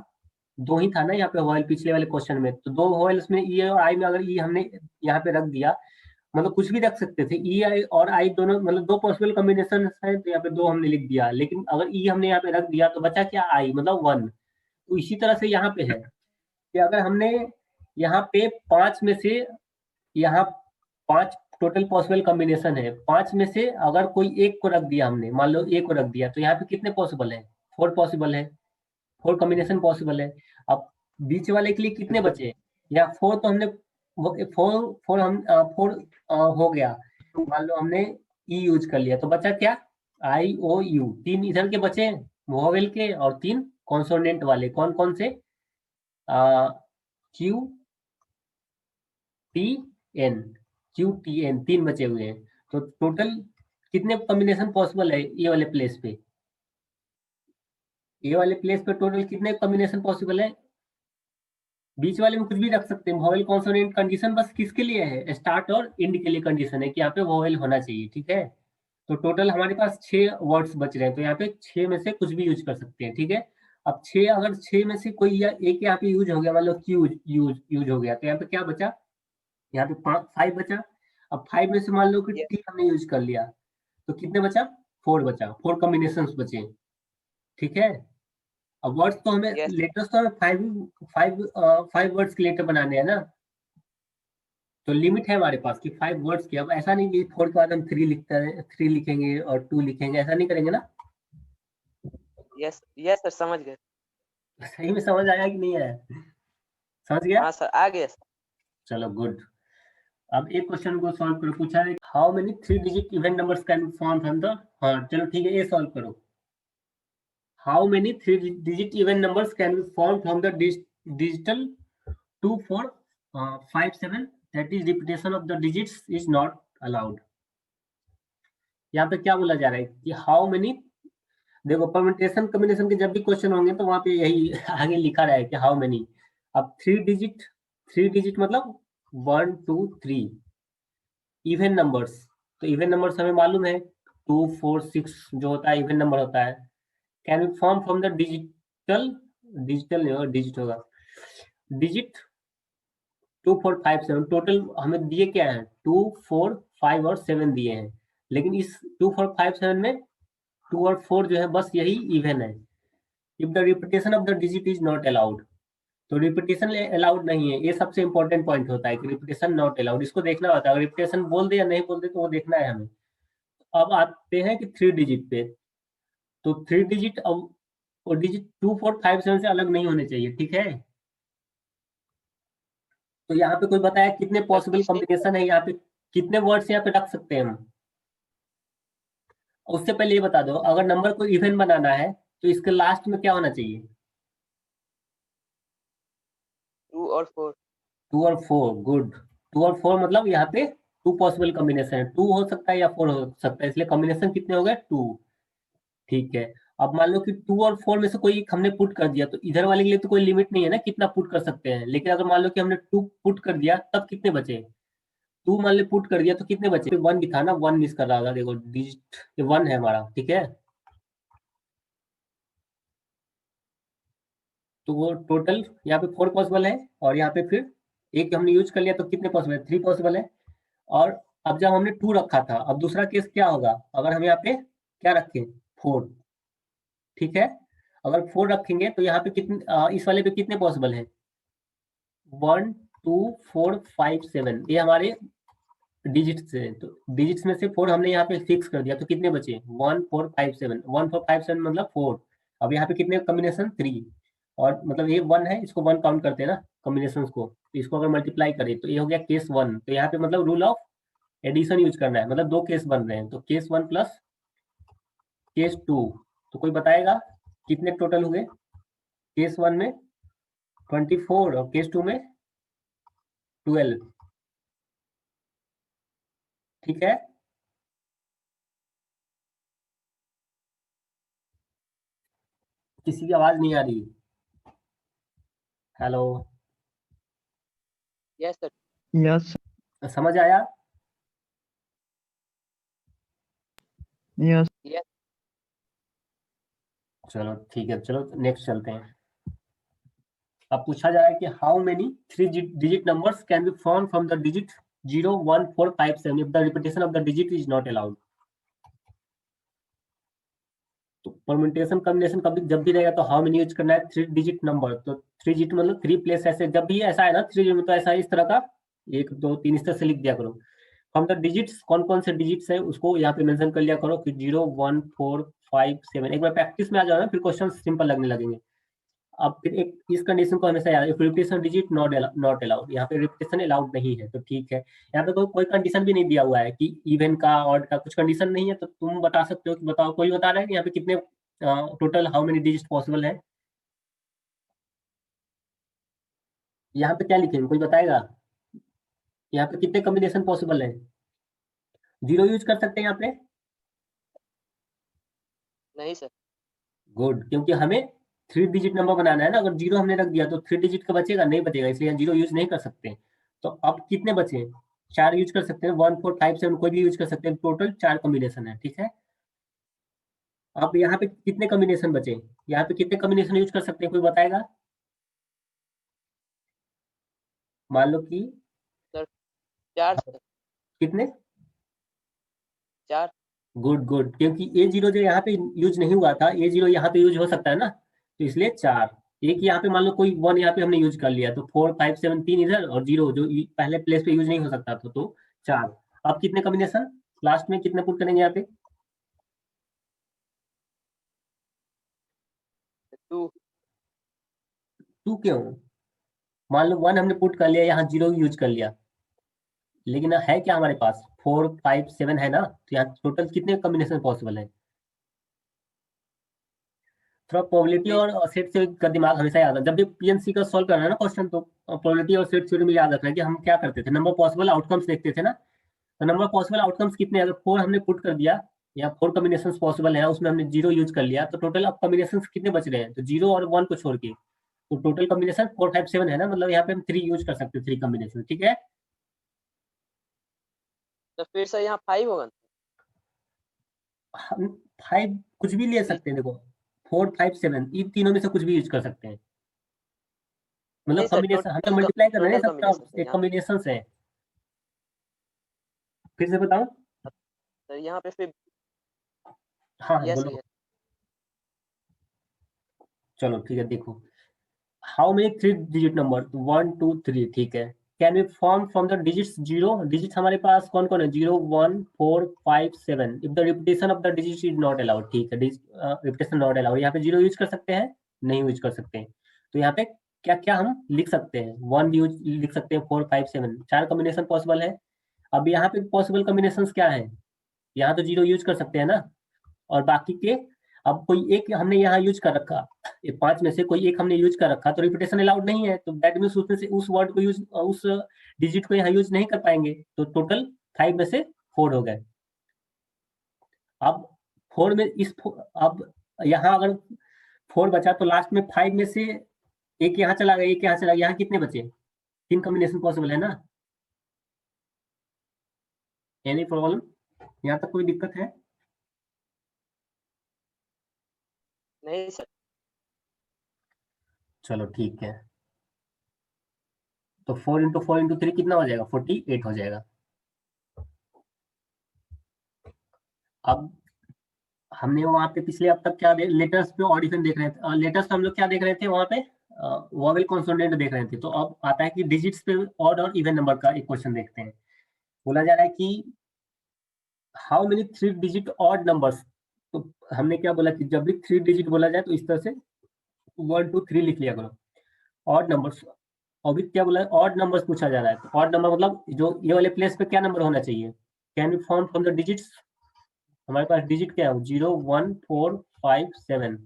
Speaker 1: 2 ही था ना यहाँ पे वोवेल पिछले वाले क्वेश्चन में, तो 2 वोवेल्स में ई और आई में अगर ई हमने यहाँ पे रख दिया, मतलब कुछ भी रख सकते थे, ई आई और आई दोनों, मतलब 2 पॉसिबल कॉम्बिनेशन है, तो यहाँ पे 2 हमने लिख दिया। लेकिन अगर ई हमने यहाँ पे रख दिया तो बचा क्या आई, मतलब 1। तो इसी तरह से यहाँ पे है कि अगर हमने यहाँ पे 5 में से, यहाँ 5 टोटल पॉसिबल कॉम्बिनेशन है, 5 में से अगर कोई एक को रख दिया हमने, मान लो एक को रख दिया, तो यहाँ पे कितने पॉसिबल है 4 पॉसिबल है, 4 कॉम्बिनेशन पॉसिबल है। अब बीच वाले के लिए कितने बचे, या 4 तो हमने 4 हो गया, मान लो हमने ई यूज कर लिया, तो बचा क्या आई ओ यू, 3 इधर के बचे वोवेल के और 3 कॉन्सोनेंट वाले, कौन कौन से, Q T N, Q T N, 3 बचे हुए हैं। तो टोटल कितने कॉम्बिनेशन पॉसिबल है ये वाले प्लेस पे, ये वाले प्लेस पे टोटल कितने कॉम्बिनेशन पॉसिबल है। बीच वाले में कुछ भी रख सकते हैं, वोवेल कॉन्सोनेंट कंडीशन बस किसके लिए है, स्टार्ट और एंड के लिए कंडीशन है कि यहाँ पे वोवेल होना चाहिए, ठीक है। तो टोटल हमारे पास 6 वर्ड्स बच रहे हैं, तो यहाँ पे 6 में से कुछ भी यूज कर सकते हैं, ठीक है। अब 6, अगर 6 में से कोई या एक यहाँ पे यूज हो गया, मान लो क्यू यूज हो गया, तो यहाँ पे क्या बचा, यहाँ पे 5 बचा। अब 5 में से मान लो कि
Speaker 4: Yes,
Speaker 1: टी हमने यूज कर लिया, तो कितने बचा 4 बचा, 4 कॉम्बिनेशन बचे, ठीक है। अब वर्ड्स तो हमें,
Speaker 4: yes,
Speaker 1: लेटर्स तो हमें 5 वर्ड्स के लेटर बनाने हैं ना, तो लिमिट है हमारे पास कि 5 वर्ड्स की। अब ऐसा नहीं कि 4 के बाद हम 3 लिखते हैं, 3 लिखेंगे और 2 लिखेंगे, ऐसा नहीं करेंगे ना।
Speaker 4: yes, yes सर, समझ गए।
Speaker 1: सही में समझ आया कि नहीं आया, समझ गया।
Speaker 4: हाँ सर, आ गया सर।
Speaker 1: चलो गुड। अब एक क्वेश्चन को सॉल्व करो, पूछा है how many 3 digit even numbers can be found from the, हाँ चलो ठीक है, ये सॉल्व करो। How many 3 digit even numbers can be found from the digital 2 4 5 7, that is repetition of the digits is not allowed. यहाँ पे क्या बोला जा रहा है कि हाउ मेनी, देखो परम्यूटेशन कॉम्बिनेशन के जब भी क्वेश्चन होंगे तो वहां पे यही आगे लिखा रहा है कि हाउ मेनी। अब 3 डिजिट मतलब 1 2 3 इवन नंबर्स, तो इवन नंबर्स हमें मालूम है 2 4 6 जो होता है इवन नंबर होता है। Can be form from the digital नहीं होगा, डिजिट होगा, डिजिट 2 4 5 7, टोटल हमें दिए क्या है 2 4 5 और 7 दिए हैं, लेकिन इस 2 4 5 7 में 2 और 4 जो है बस यही इवन है। If the repetition of the digit is not allowed, तो रिपीटेशन अलाउड नहीं है, ये सबसे इंपॉर्टेंट पॉइंट होता है कि रिपीटेशन नॉट अलाउड, इसको देखना होता है, अगर रिपीटेशन बोल दे या नहीं बोल दे तो वो देखना है हमें। अब आते हैं कि 3 डिजिट पे, तो 3 डिजिट अब और डिजिट 2 4 5 7 से अलग नहीं होने चाहिए, ठीक है। तो यहाँ पे कोई बताया कितने
Speaker 4: सर
Speaker 1: पॉसिबल
Speaker 4: पिछले
Speaker 1: कॉम्बिनेशन है यहाँ पे, कितने वर्ड्स यहाँ पे रख सकते हैं हम। उससे पहले ये बता दो, अगर नंबर को इवन बनाना है तो इसके लास्ट में क्या होना चाहिए,
Speaker 4: 2 और 4।
Speaker 1: 2 और 4, गुड। 2 और 4 मतलब यहाँ पे 2 पॉसिबल कॉम्बिनेशन है, 2 हो सकता है या 4 हो सकता है, इसलिए कॉम्बिनेशन कितने हो गए 2, ठीक है। अब मान लो कि 2 और 4 में से कोई एक हमने पुट कर दिया, तो इधर वाले के लिए तो कोई लिमिट नहीं है ना कितना पुट कर सकते हैं, लेकिन अगर मान लो कि हमने 2 पुट कर दिया तब कितने बचे, 2 मान लो पुट कर दिया तो कितने बचे, 1 भी था ना, 1 मिस कर रहा था, देखो डिजिट ये 1 है हमारा, ठीक है। तो वो टोटल यहाँ पे 4 पॉसिबल है, और यहाँ पे फिर एक हमने यूज कर लिया तो कितने पॉसिबल है, 3 पॉसिबल है। और अब जब हमने 2 रखा था, अब दूसरा केस क्या होगा, अगर हम यहाँ पे क्या रखें 4, ठीक है। अगर 4 रखेंगे तो यहाँ पे कितने इस वाले पे कितने पॉसिबल है, 1 2 4 5 7, ये हमारे डिजिट्स है, तो डिजिट्स में से 4 हमने यहाँ पे फिक्स कर दिया, तो कितने बचे 1 4 5 7, 1 4 5 7 मतलब 4। अब यहाँ पे कितने कॉम्बिनेशन 3, और मतलब ये 1 है, इसको 1 काउंट करते हैं ना कॉम्बिनेशन को, तो इसको अगर मल्टीप्लाई करें तो ये हो गया केस 1। तो यहाँ पे मतलब रूल ऑफ एडिशन यूज करना है, मतलब 2 केस बन रहे हैं, तो केस 1 प्लस केस 2, तो कोई बताएगा कितने टोटल हुए, केस 1 में 24 और केस 2 में 12, ठीक है, किसी की आवाज नहीं आ रही। Hello,
Speaker 4: yes sir.
Speaker 2: Yes.
Speaker 1: समझ आया?
Speaker 2: Yes.
Speaker 4: यस
Speaker 1: चलो ठीक है, चलो नेक्स्ट चलते हैं। अब पूछा जा रहा है कि how many 3 digit numbers can be form from the digit 0 1 4 5 7 if the repetition of the digit is not allowed. तो परम्यूटेशन कॉम्बिनेशन कभी जब भी रहेगा तो हाउ मेनी यूज करना है 3 डिजिट नंबर। तो 3 डिजिट मतलब 3 प्लेस, ऐसे जब भी ऐसा है ना 3 डिजिट में, तो ऐसा इस तरह का 1 2 3 इस तरह से लिख दिया करो। फ्रॉम द डिजिट्स, कौन कौन से डिजिट्स है उसको यहाँ पे मेंशन कर लिया करो कि 0 1 4 5 7। एक बार प्रैक्टिस में आ जाओ ना, फिर क्वेश्चन सिंपल लगने लगेंगे। अब फिर एक इस कंडीशन को हमेशा याद, if repetition digit not allowed, यहाँ पे रिपीटेशन अलाउड नहीं है तो ठीक है। यहाँ पे कोई कंडीशन भी नहीं दिया हुआ है कि इवन का ऑड का, कुछ कंडीशन नहीं है, तो तुम बता सकते हो कि बताओ, कोई बता रहा है कि यहाँ पे कितने total how many digit possible है। यहाँ पे क्या लिखेंगे, कोई बताएगा? यहाँ पे कितने कॉम्बिनेशन पॉसिबल है? 0 यूज कर सकते हैं यहाँ पे?
Speaker 4: नहीं सर।
Speaker 1: गुड, क्योंकि हमें 3 डिजिट नंबर बनाना है ना। अगर 0 हमने रख दिया तो 3 डिजिट का बचेगा नहीं, बचेगा, इसलिए 0 यूज नहीं कर सकते। तो अब कितने बचे? 4 यूज कर सकते हैं, 1 4 5 7 कोई भी यूज कर सकते हैं, टोटल 4 कॉम्बिनेशन है, ठीक है। अब यहाँ पे कितने कॉम्बिनेशन बचे? यहाँ पे कितने कॉम्बिनेशन यूज कर सकते हैं, कोई बताएगा? मान लो कि
Speaker 4: 4 सर।
Speaker 1: कितने?
Speaker 4: 4।
Speaker 1: गुड गुड, क्योंकि A0 जो यहाँ पे यूज नहीं हुआ था, A0 यहाँ पे यूज हो सकता है ना, तो इसलिए 4। एक यहाँ पे मान लो कोई 1 यहाँ पे हमने यूज कर लिया, तो 4 5 7 3 इधर, और 0 जो पहले प्लेस पे यूज नहीं हो सकता था, तो 4। अब कितने कॉम्बिनेशन लास्ट में कितने पुट करेंगे यहाँ पे?
Speaker 4: 2।
Speaker 1: 2 क्यों? मान लो 1 हमने पुट कर लिया, यहाँ 0 यूज कर लिया, लेकिन है क्या हमारे पास? 4 5 7 है ना, तो यहाँ टोटल कितने कॉम्बिनेशन पॉसिबल है? थोड़ा प्रोबेबिलिटी और सेट थ्योरी का दिमाग हमेशा याद है। जब भी पीएनसी का सॉल्व करना है ना क्वेश्चन, तो प्रोबेबिलिटी और सेट थ्योरी में याद रखना है कि हम क्या करते थे, नंबर पॉसिबल आउटकम्स देखते थे ना। तो नंबर पॉसिबल आउटकम्स कितने, अगर 4 हमने पुट कर दिया या 4 कॉम्बिनेशन पॉसिबल है, उसमें हमने 0 यूज कर लिया, तो टोटल अब कॉम्बिनेशन कितने बच रहे हैं? तो 0 और 1 को छोड़ के, तो टोटल कॉम्बिनेशन 4 5 7 है ना, मतलब यहाँ पे हम 3 यूज कर सकते हैं, 3 कॉम्बिनेशन, ठीक है।
Speaker 4: तो फिर सर यहाँ 5 होगा ना?
Speaker 1: हम 5 कुछ भी ले सकते हैं, देखो 4 5 7 इन तीनों में से कुछ भी यूज कर सकते हैं, मतलब
Speaker 4: नहीं सर,
Speaker 1: कॉम्बिनेशन हमें मल्टीप्लाई करना है,
Speaker 4: टोटल
Speaker 1: सब
Speaker 4: कॉम्बिनेशन सर
Speaker 1: एक
Speaker 4: यहाँ पे।
Speaker 1: कॉम्बिनेशन है। फिर से बताऊं?
Speaker 4: सर यहाँ पे फिर
Speaker 1: हाँ हाँ
Speaker 4: यस
Speaker 1: बोलो।
Speaker 4: यस।
Speaker 1: चलो ठीक है, देखो हाउ मेनी 3 डिजिट नंबर 1 2 3, ठीक है, can be form from the digits 0। Digits हमारे पास कौन कौन है? 0 1 4 5 7 if the repetition of the digit is not allowed, ठीक है, रिपीटेशन नॉट अलाउड। यहाँ पे 0 यूज कर सकते हैं? नहीं यूज कर सकते हैं। तो यहाँ पे क्या क्या हम लिख सकते हैं? 1 यूज लिख सकते हैं, 4 5 7 4 कॉम्बिनेशन पॉसिबल है। अब यहाँ पे पॉसिबल कॉम्बिनेशन क्या है? यहाँ तो 0 यूज कर सकते हैं ना, और बाकी के, अब कोई एक हमने यहाँ यूज कर रखा, ये 5 में से कोई एक हमने यूज कर रखा, तो रिपीटेशन अलाउड नहीं है, तो दैट मीन्स उसमें से उस वर्ड को यूज, उस डिजिट को यहाँ यूज नहीं कर पाएंगे, तो टोटल 5 में से 4 हो गए। अब 4 में अब यहाँ अगर 4 बचा, तो लास्ट में 5 में से एक यहाँ चला गया, एक यहाँ चला गया, यहाँ कितने बचे? 3 कॉम्बिनेशन पॉसिबल है ना। एनी प्रॉब्लम, यहाँ तक कोई दिक्कत है?
Speaker 4: नहीं सर।
Speaker 1: चलो ठीक है, तो 4 इंटू 4 इंटू 3 कितना हो जाएगा? 48 हो जाएगा। अब हमने वहां पे पिछले अब तक क्या लेटर्स पे ऑडिशन देख रहे थे, लेटर्स पे हम लोग क्या देख रहे थे वहां पे? वोवेल कॉन्सोनेंट देख रहे थे। तो अब आता है कि डिजिट्स पे ऑड और इवन नंबर का एक क्वेश्चन देखते हैं। बोला जा रहा है कि how many 3 digit odd numbers. तो हमने क्या बोला कि जब भी 3 डिजिट बोला जाए तो इस तरह से 1 2 3 लिख लिया करो, ऑड नंबर्स। अभी क्या बोला है? ऑड नंबर्स पूछा जा रहा है, तो ऑड नंबर मतलब जो ये वाले प्लेस पे क्या नंबर होना चाहिए? Can be found from the digits. हमारे पास डिजिट क्या है? 0 1 4 5 7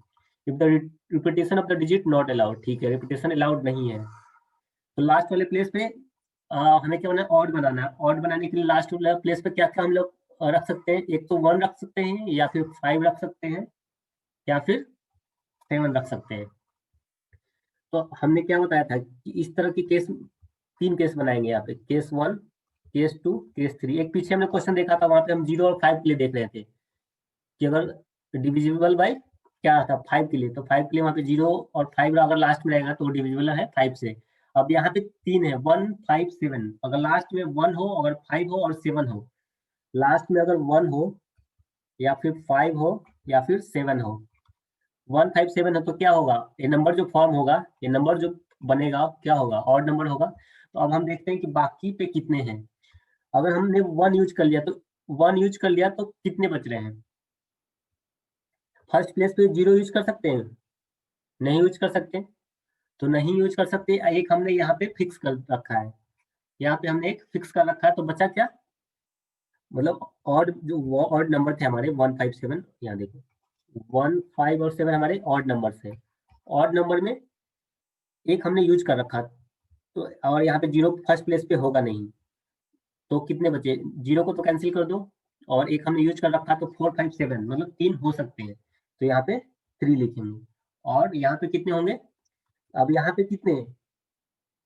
Speaker 1: if the repetition of the digit not allowed, ठीक है, रिपीटेशन अलाउड नहीं है, तो लास्ट वाले प्लेस पे हमें क्या बनाना है, ऑड बनाना है। ऑड बनाने के लिए लास्ट प्लेस पे क्या क्या हम लोग रख सकते हैं, एक तो 1 रख सकते हैं, या फिर 5 रख सकते हैं, या फिर 7 रख सकते हैं। तो हमने क्या बताया था कि इस तरह की केस, 3 केस बनाएंगे यहाँ पे, केस 1, केस 2, केस 3। एक पीछे हमने क्वेश्चन देखा था, वहां पे हम 0 और 5 के लिए देख रहे थे कि अगर डिविजिबल बाय क्या था 5 के लिए, तो 5 के लिए वहां पे 0 और 5 अगर लास्ट में रहेगा तो डिविजिबल है 5 से। अब यहाँ पे 3 है, 1, 5, 7। अगर लास्ट में 1 हो, अगर 5 हो और 7 हो, लास्ट में अगर 1 हो या फिर 5 हो या फिर 7 हो, 1, 5, 7 है, तो क्या होगा, ये नंबर जो फॉर्म होगा, ये नंबर जो बनेगा क्या होगा, ऑड नंबर होगा। तो अब हम देखते हैं कि बाकी पे कितने हैं। अगर हमने 1 यूज कर लिया तो 1 यूज कर लिया तो कितने बच रहे हैं। फर्स्ट प्लेस पे 0 यूज कर सकते हैं, नहीं यूज कर सकते, तो नहीं यूज कर सकते। एक हमने यहाँ पे फिक्स कर रखा है, यहाँ पे हमने एक फिक्स कर रखा है, तो बचा क्या, मतलब ऑड, जो ऑड नंबर थे हमारे 1, 5, 7, यहाँ देखो 1, 5 और 7 हमारे ऑड नंबर है। ऑड नंबर में एक हमने यूज कर रखा, तो और यहाँ पे 0 फर्स्ट प्लेस पे होगा नहीं, तो कितने बचे, 0 को तो कैंसिल कर दो, और एक हमने यूज कर रखा, तो 4, 5, 7 मतलब 3 हो सकते हैं, तो यहाँ पे 3 लिखेंगे। और यहाँ पे कितने होंगे, अब यहाँ पे कितने हैं,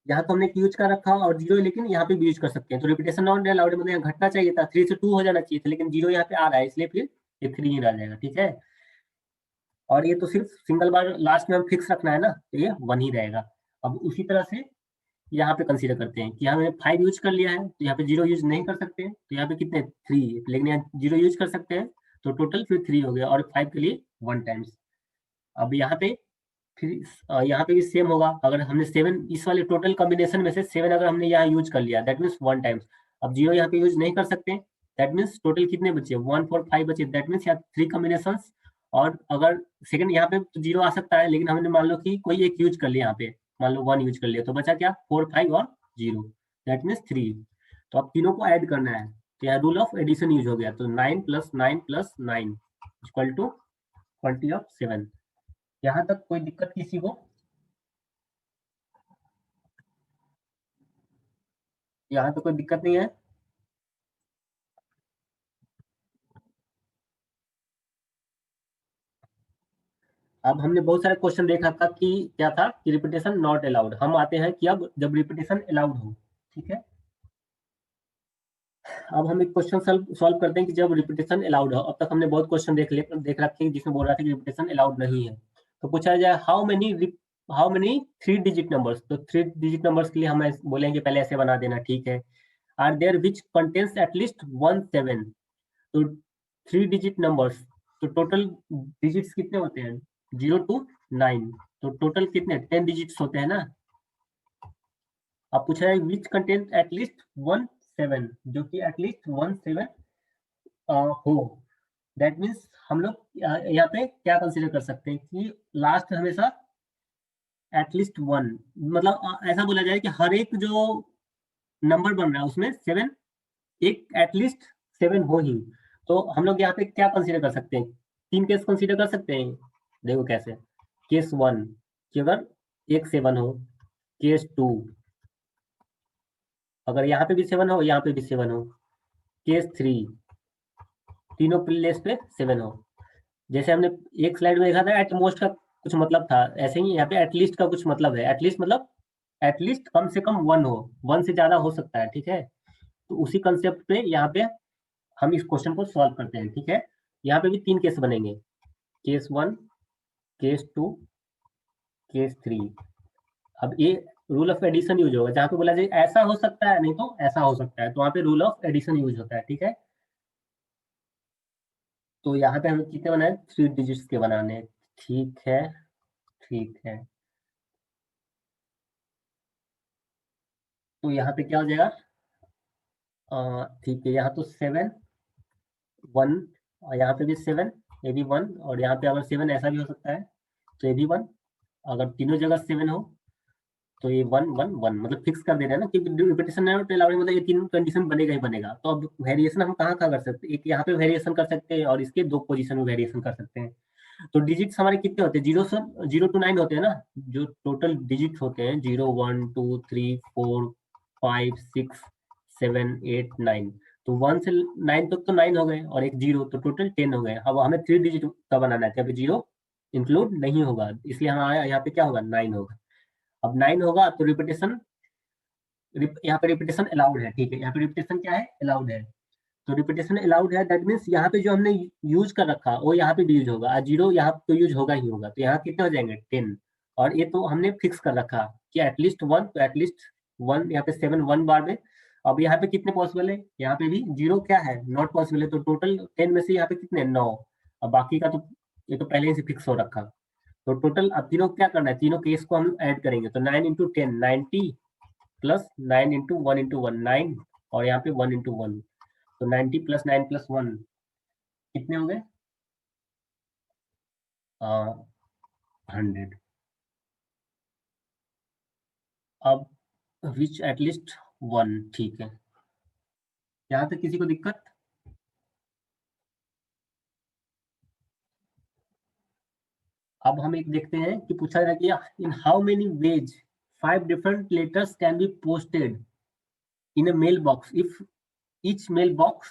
Speaker 1: यहाँ तो हमने यूज कर रखा और 0, लेकिन यहाँ पे भी यूज कर सकते हैं, तो रिपीटेशन नॉट अलाउड, मतलब यहाँ घटना चाहिए था, 3 से 2 हो जाना चाहिए था, लेकिन 0 यहाँ पे आ रहा है, इसलिए फिर ये 3 ही रह जाएगा, ठीक है। और ये तो सिर्फ सिंगल बार लास्ट में हम फिक्स रखना है ना, तो ये 1 ही रहेगा। अब उसी तरह से यहाँ पे कंसीडर करते हैं कि हमने 5 यूज कर लिया है, तो यहाँ पे 0 यूज नहीं कर सकते हैं, तो यहाँ पे कितने 3, लेकिन यहाँ 0 यूज कर सकते हैं, तो टोटल फिर 3 हो गया, और 5 के लिए 1 टाइम्स। अब यहाँ पे फिर यहाँ पे भी सेम होगा, अगर हमने 7 इस वाले टोटल कॉम्बिनेशन में से 7 अगर हमने यहाँ यूज कर लिया, दैट मीन्स 1 टाइम्स। अब 0 यहाँ पे यूज नहीं कर सकते, दैट मीन्स टोटल कितने बचे, 1, 4, 5 बचे, दैट मीन्स यहाँ 3 कॉम्बिनेशन। और अगर सेकंड यहाँ पे तो 0 आ सकता है, लेकिन हमने मान लो कि कोई एक यूज कर लिया, यहाँ पे मान लो 1 यूज कर लिया, तो बचा क्या, 4, 5 और 0, दैट मीन्स 3। तो अब तीनों को ऐड करना है, तो यहाँ रूल ऑफ एडिशन यूज हो गया, तो 9 + 9 + 9 इक्वल टू 20/7। यहाँ तक कोई दिक्कत किसी को, यहाँ तो कोई दिक्कत नहीं है। अब हमने बहुत सारे क्वेश्चन देखा था कि क्या था कि रिपीटेशन नॉट अलाउड। हम आते हैं कि अब जब रिपीटेशन अलाउड हो, ठीक है। अब हम एक क्वेश्चन सॉल्व करते हैं कि जब रिपीटेशन अलाउड हो। अब तक हमने बहुत क्वेश्चन देख रखे हैं जिसमें बोल रहा था कि रिपीटेशन अलाउड नहीं है। तो पूछा जाए हाउ मेनी 3 डिजिट नंबर्स, तो 3 डिजिट नंबर्स के लिए हम बोलेंगे पहले ऐसे बना देना, ठीक है। Are there which contains at least 1 7, तो 3 डिजिट नंबर्स, तो टोटल डिजिट्स कितने होते हैं, 0 to 9, तो टोटल कितने 10 डिजिट्स होते हैं ना। अब पूछा है विच कंटेंट एटलीस्ट 1 7, जो कि एटलीस्ट 1 7 हो, दैट मीन्स हम लोग यहाँ पे क्या कंसीडर कर सकते हैं कि लास्ट हमेशा एटलीस्ट 1, मतलब ऐसा बोला जाए कि हर एक जो नंबर बन रहा है उसमें 7, एक एटलीस्ट 7 हो ही। तो हम लोग यहाँ पे क्या कंसीडर कर सकते हैं, 3 केस कंसीडर कर सकते हैं। देखो कैसे, केस 1 कि अगर एक 7 हो, केस 2 अगर यहाँ पे भी 7 हो, यहाँ पे भी 7 हो, केस 3 तीनों प्लेस पे 7 हो। जैसे हमने एक स्लाइड में देखा था एट मोस्ट का कुछ मतलब था, ऐसे ही यहाँ पे एटलीस्ट का कुछ मतलब है। एटलीस्ट मतलब एटलीस्ट कम से कम 1 हो, 1 से ज्यादा हो सकता है, ठीक है। तो उसी कंसेप्ट पे यहाँ पे हम इस क्वेश्चन को सॉल्व करते हैं, ठीक है। यहाँ पे भी 3 केस बनेंगे, केस 1, केस 2, केस 3। अब ये रूल ऑफ एडिशन यूज होगा, जहाँ पे बोला जाए ऐसा हो सकता है, नहीं तो ऐसा हो सकता है, तो वहाँ पे रूल ऑफ एडिशन यूज होता है, ठीक है। तो यहाँ पे हमें कितने बनाए, 3 डिजिट्स के बनाने हैं, ठीक है, ठीक है। तो यहाँ पे क्या हो जाएगा, ठीक है, यहाँ तो 7 1, और यहाँ पे भी 7, ये भी 1, और यहाँ पे अगर 7 ऐसा भी हो सकता है, तो ये भी 1। अगर तीनों जगह 7 हो तो ये 1 1 1, मतलब फिक्स कर दे रहे हैं ना, क्योंकि रिपीटेशन है मतलब ये 3 कंडीशन बनेगा ही बनेगा। तो अब वेरिएशन हम कहाँ कहाँ कर सकते हैं, एक यहाँ पे वेरिएशन कर सकते हैं, और इसके 2 पोजीशन में वेरिएशन कर सकते हैं। तो डिजिट्स हमारे कितने होते हैं, 0 to 9 होते हैं ना, जो टोटल डिजिट होते हैं 0 1 2 3 4 5 6 7 8 9, तो 1 से 9 तक तो 9 हो गए और एक 0, तो टोटल 10 हो गए। अब हमें 3 डिजिट का बनाना है, यहाँ पे 0 इंक्लूड नहीं होगा, इसलिए हमारा यहाँ पे क्या होगा, 9 होगा। अब 9 होगा तो रिपीटेशन, यहाँ पे रिपीटेशन अलाउड है, ठीक है, यहाँ पे रिपीटेशन क्या है, अलाउड है। तो रिपीटेशन अलाउड है, दैट मीन्स यहाँ पे जो हमने यूज कर रखा वो यहाँ पे भी यूज होगा, और 0 यहाँ तो यूज होगा ही होगा, तो यहाँ कितने हो जाएंगे, 10। और ये तो हमने फिक्स कर रखा कि एटलीस्ट 1, तो एटलीस्ट 1, यहाँ पे 7 1 बार में। अब यहाँ पे कितने पॉसिबल है, यहाँ पे भी 0 क्या है, नॉट पॉसिबल है, तो टोटल 10 में से यहाँ पे कितने, 9। अब बाकी का तो ये तो पहले ही से फिक्स हो रखा। तो टोटल अब तीनों क्या करना है, तीनों केस को हम ऐड करेंगे, तो 9 इंटू 10 90 प्लस 9 इंटू 1 इंटू 1 9, और यहाँ पे 1 इंटू 1, तो 90 प्लस 9 प्लस 1 कितने हो गए, 100। अब विच एटलीस्ट 1, ठीक है, यहाँ तक किसी को दिक्कत। अब हम एक देखते हैं कि पूछा जा रहा है in how many ways 5 different letters can be posted in a mail box if each mail box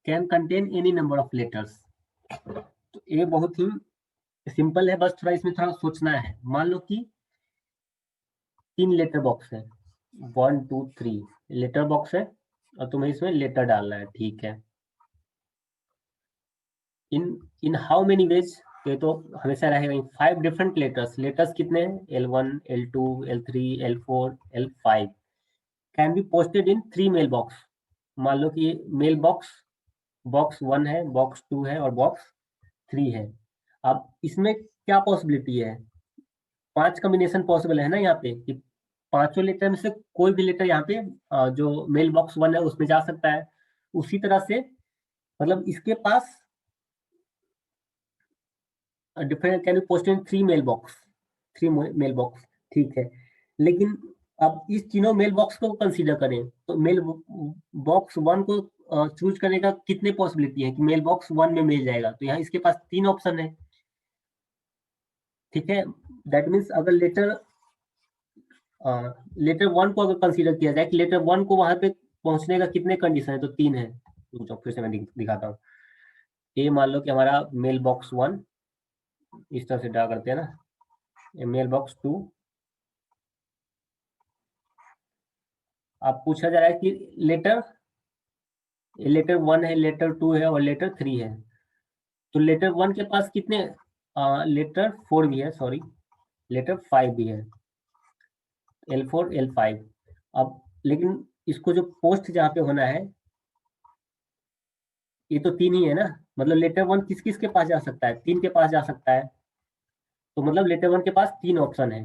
Speaker 1: can contain any number of letters. तो ये बहुत ही सिंपल है, बस थोड़ा इसमें थोड़ा सोचना है। मान लो कि 3 लेटर बॉक्स है, 1 2 3 लेटर बॉक्स है, और तुम्हें इसमें लेटर डालना है, ठीक है। इन हाउ मेनी वेज, ये तो हमेशा रहेगा। 5 डिफरेंट लेटर्स, लेटर्स कितने हैं, L1 L2 L3 L4 L5 can be posted in 3 mail box. मान लो कि मेल बॉक्स बॉक्स 1 है, बॉक्स 2 है और बॉक्स 3 है। अब इसमें क्या पॉसिबिलिटी है, 5 कॉम्बिनेशन पॉसिबल है ना यहाँ पे, कि पांचों लेटर में से कोई भी लेटर यहाँ पे जो मेल बॉक्स 1 है उसमें जा सकता है। उसी तरह से मतलब इसके पास different can be posted in 3 mail box, 3 mail box, ठीक है। लेकिन अब इस तीनों मेल बॉक्स को कंसीडर करें, तो मेल बॉक्स 1 को चूज करने का कितने पॉसिबिलिटी है कि मेल बॉक्स 1 में मिल जाएगा, तो यहाँ इसके पास 3 ऑप्शन है, ठीक है। दैट मीन्स अगर लेटर 1 को अगर कंसीडर किया जाए कि लेटर 1 को वहां पे पहुंचने का कितने कंडीशन है, तो 3 है। तो फिर से मैं दिखाता हूँ। ये मान लो कि हमारा मेल बॉक्स 1 इस तरह से ड्रा करते हैं ना, ये मेल बॉक्स 2। अब पूछा जा रहा है कि लेटर 1 है, लेटर 2 है और लेटर 3 है। तो लेटर 1 के पास कितने, लेटर 4 भी है, सॉरी लेटर 5 भी है, L4 L5। अब लेकिन इसको जो पोस्ट जहाँ पे होना है, ये तो 3 ही है ना, मतलब लेटर 1 किस किस के पास जा सकता है, 3 के पास जा सकता है। तो मतलब लेटर 1 के पास 3 ऑप्शन है,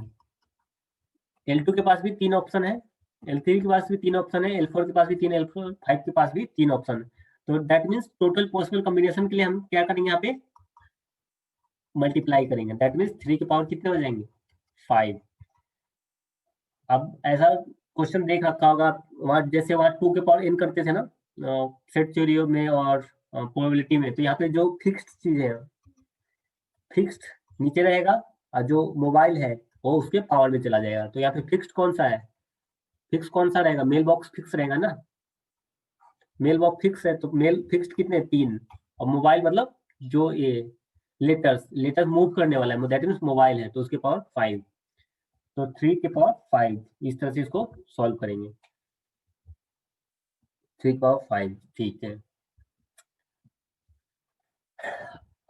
Speaker 1: L2 के पास भी 3 ऑप्शन है, L3 के पास भी 3 ऑप्शन है, L4 के पास भी 3, L5 के पास भी 3 ऑप्शन है। तो that means total possible combination के लिए हम क्या करेंगे, यहाँ पे मल्टीप्लाई करेंगे, दैट मीन्स 3 के पावर कितने हो जाएंगे, 5। अब ऐसा क्वेश्चन देख रखा होगा वहाँ, जैसे वहाँ 2 के पावर n करते थे ना सेट थ्योरी में और प्रोबेबिलिटी में, तो यहाँ पे जो फिक्स्ड चीजें हैं, फिक्स्ड नीचे रहेगा, और जो मोबाइल है वो उसके पावर में चला जाएगा। तो यहाँ पे फिक्स्ड कौन सा है, फिक्स कौन सा रहेगा, मेल बॉक्स फिक्स रहेगा ना, मेल बॉक्स फिक्स है, तो मेल फिक्स्ड कितने, 3। और मोबाइल मतलब जो ये लेटर्स मूव करने वाला है, दैट मीन्स मोबाइल है, तो उसके पावर 5। तो 3 के पावर 5, इस तरह से इसको सॉल्व करेंगे, 3 के पावर 5, ठीक है।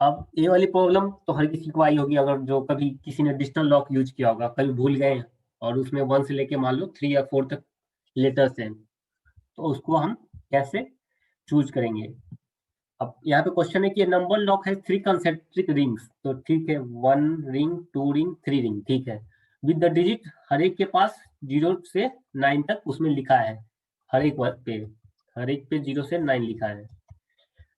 Speaker 1: अब ये वाली प्रॉब्लम तो हर किसी को आई होगी, अगर जो कभी किसी ने डिजिटल लॉक यूज किया होगा, कभी भूल गए और उसमें 1 से लेके मान लो 3 या 4 तक लेटर्स हैं, तो उसको हम कैसे चूज करेंगे। अब यहाँ पे क्वेश्चन है कि नंबर लॉक है 3 कंसेंट्रिक रिंग्स, तो ठीक है, 1 रिंग 2 रिंग 3 रिंग, ठीक है, विद द डिजिट हर एक के पास 0 से 9 तक उसमें लिखा है, हर एक पे 0 से 9 लिखा है।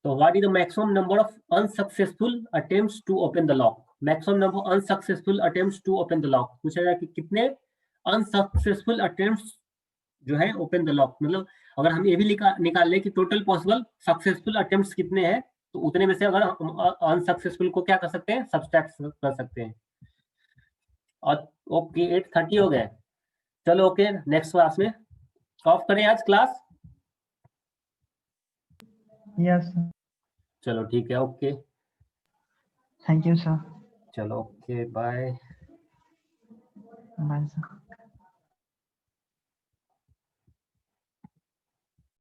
Speaker 1: तो what is the maximum number of unsuccessful attempts to open the lock, maximum number unsuccessful attempts to open the lock पूछा जाए कि कितने अनसक्सेसफुल अटेम्प्ट्स जो है ओपन द लॉक, मतलब अगर हम ये भी निकाल लें कि टोटल पॉसिबल सक्सेसफुल अटेम्प्ट्स कितने हैं, तो उतने में से अगर अनसक्सेसफुल को क्या कर सकते हैं, सब्सट्रैक्ट कर सकते हैं। और ओके 8:30 हो गए, चलो ओके, नेक्स्ट क्लास में ऑफ करें आज क्लास।
Speaker 2: Yes, sir.
Speaker 1: चलो ठीक है, ओके,
Speaker 2: Thank you, sir.
Speaker 1: चलो ओके, बाय।
Speaker 2: Bye, sir.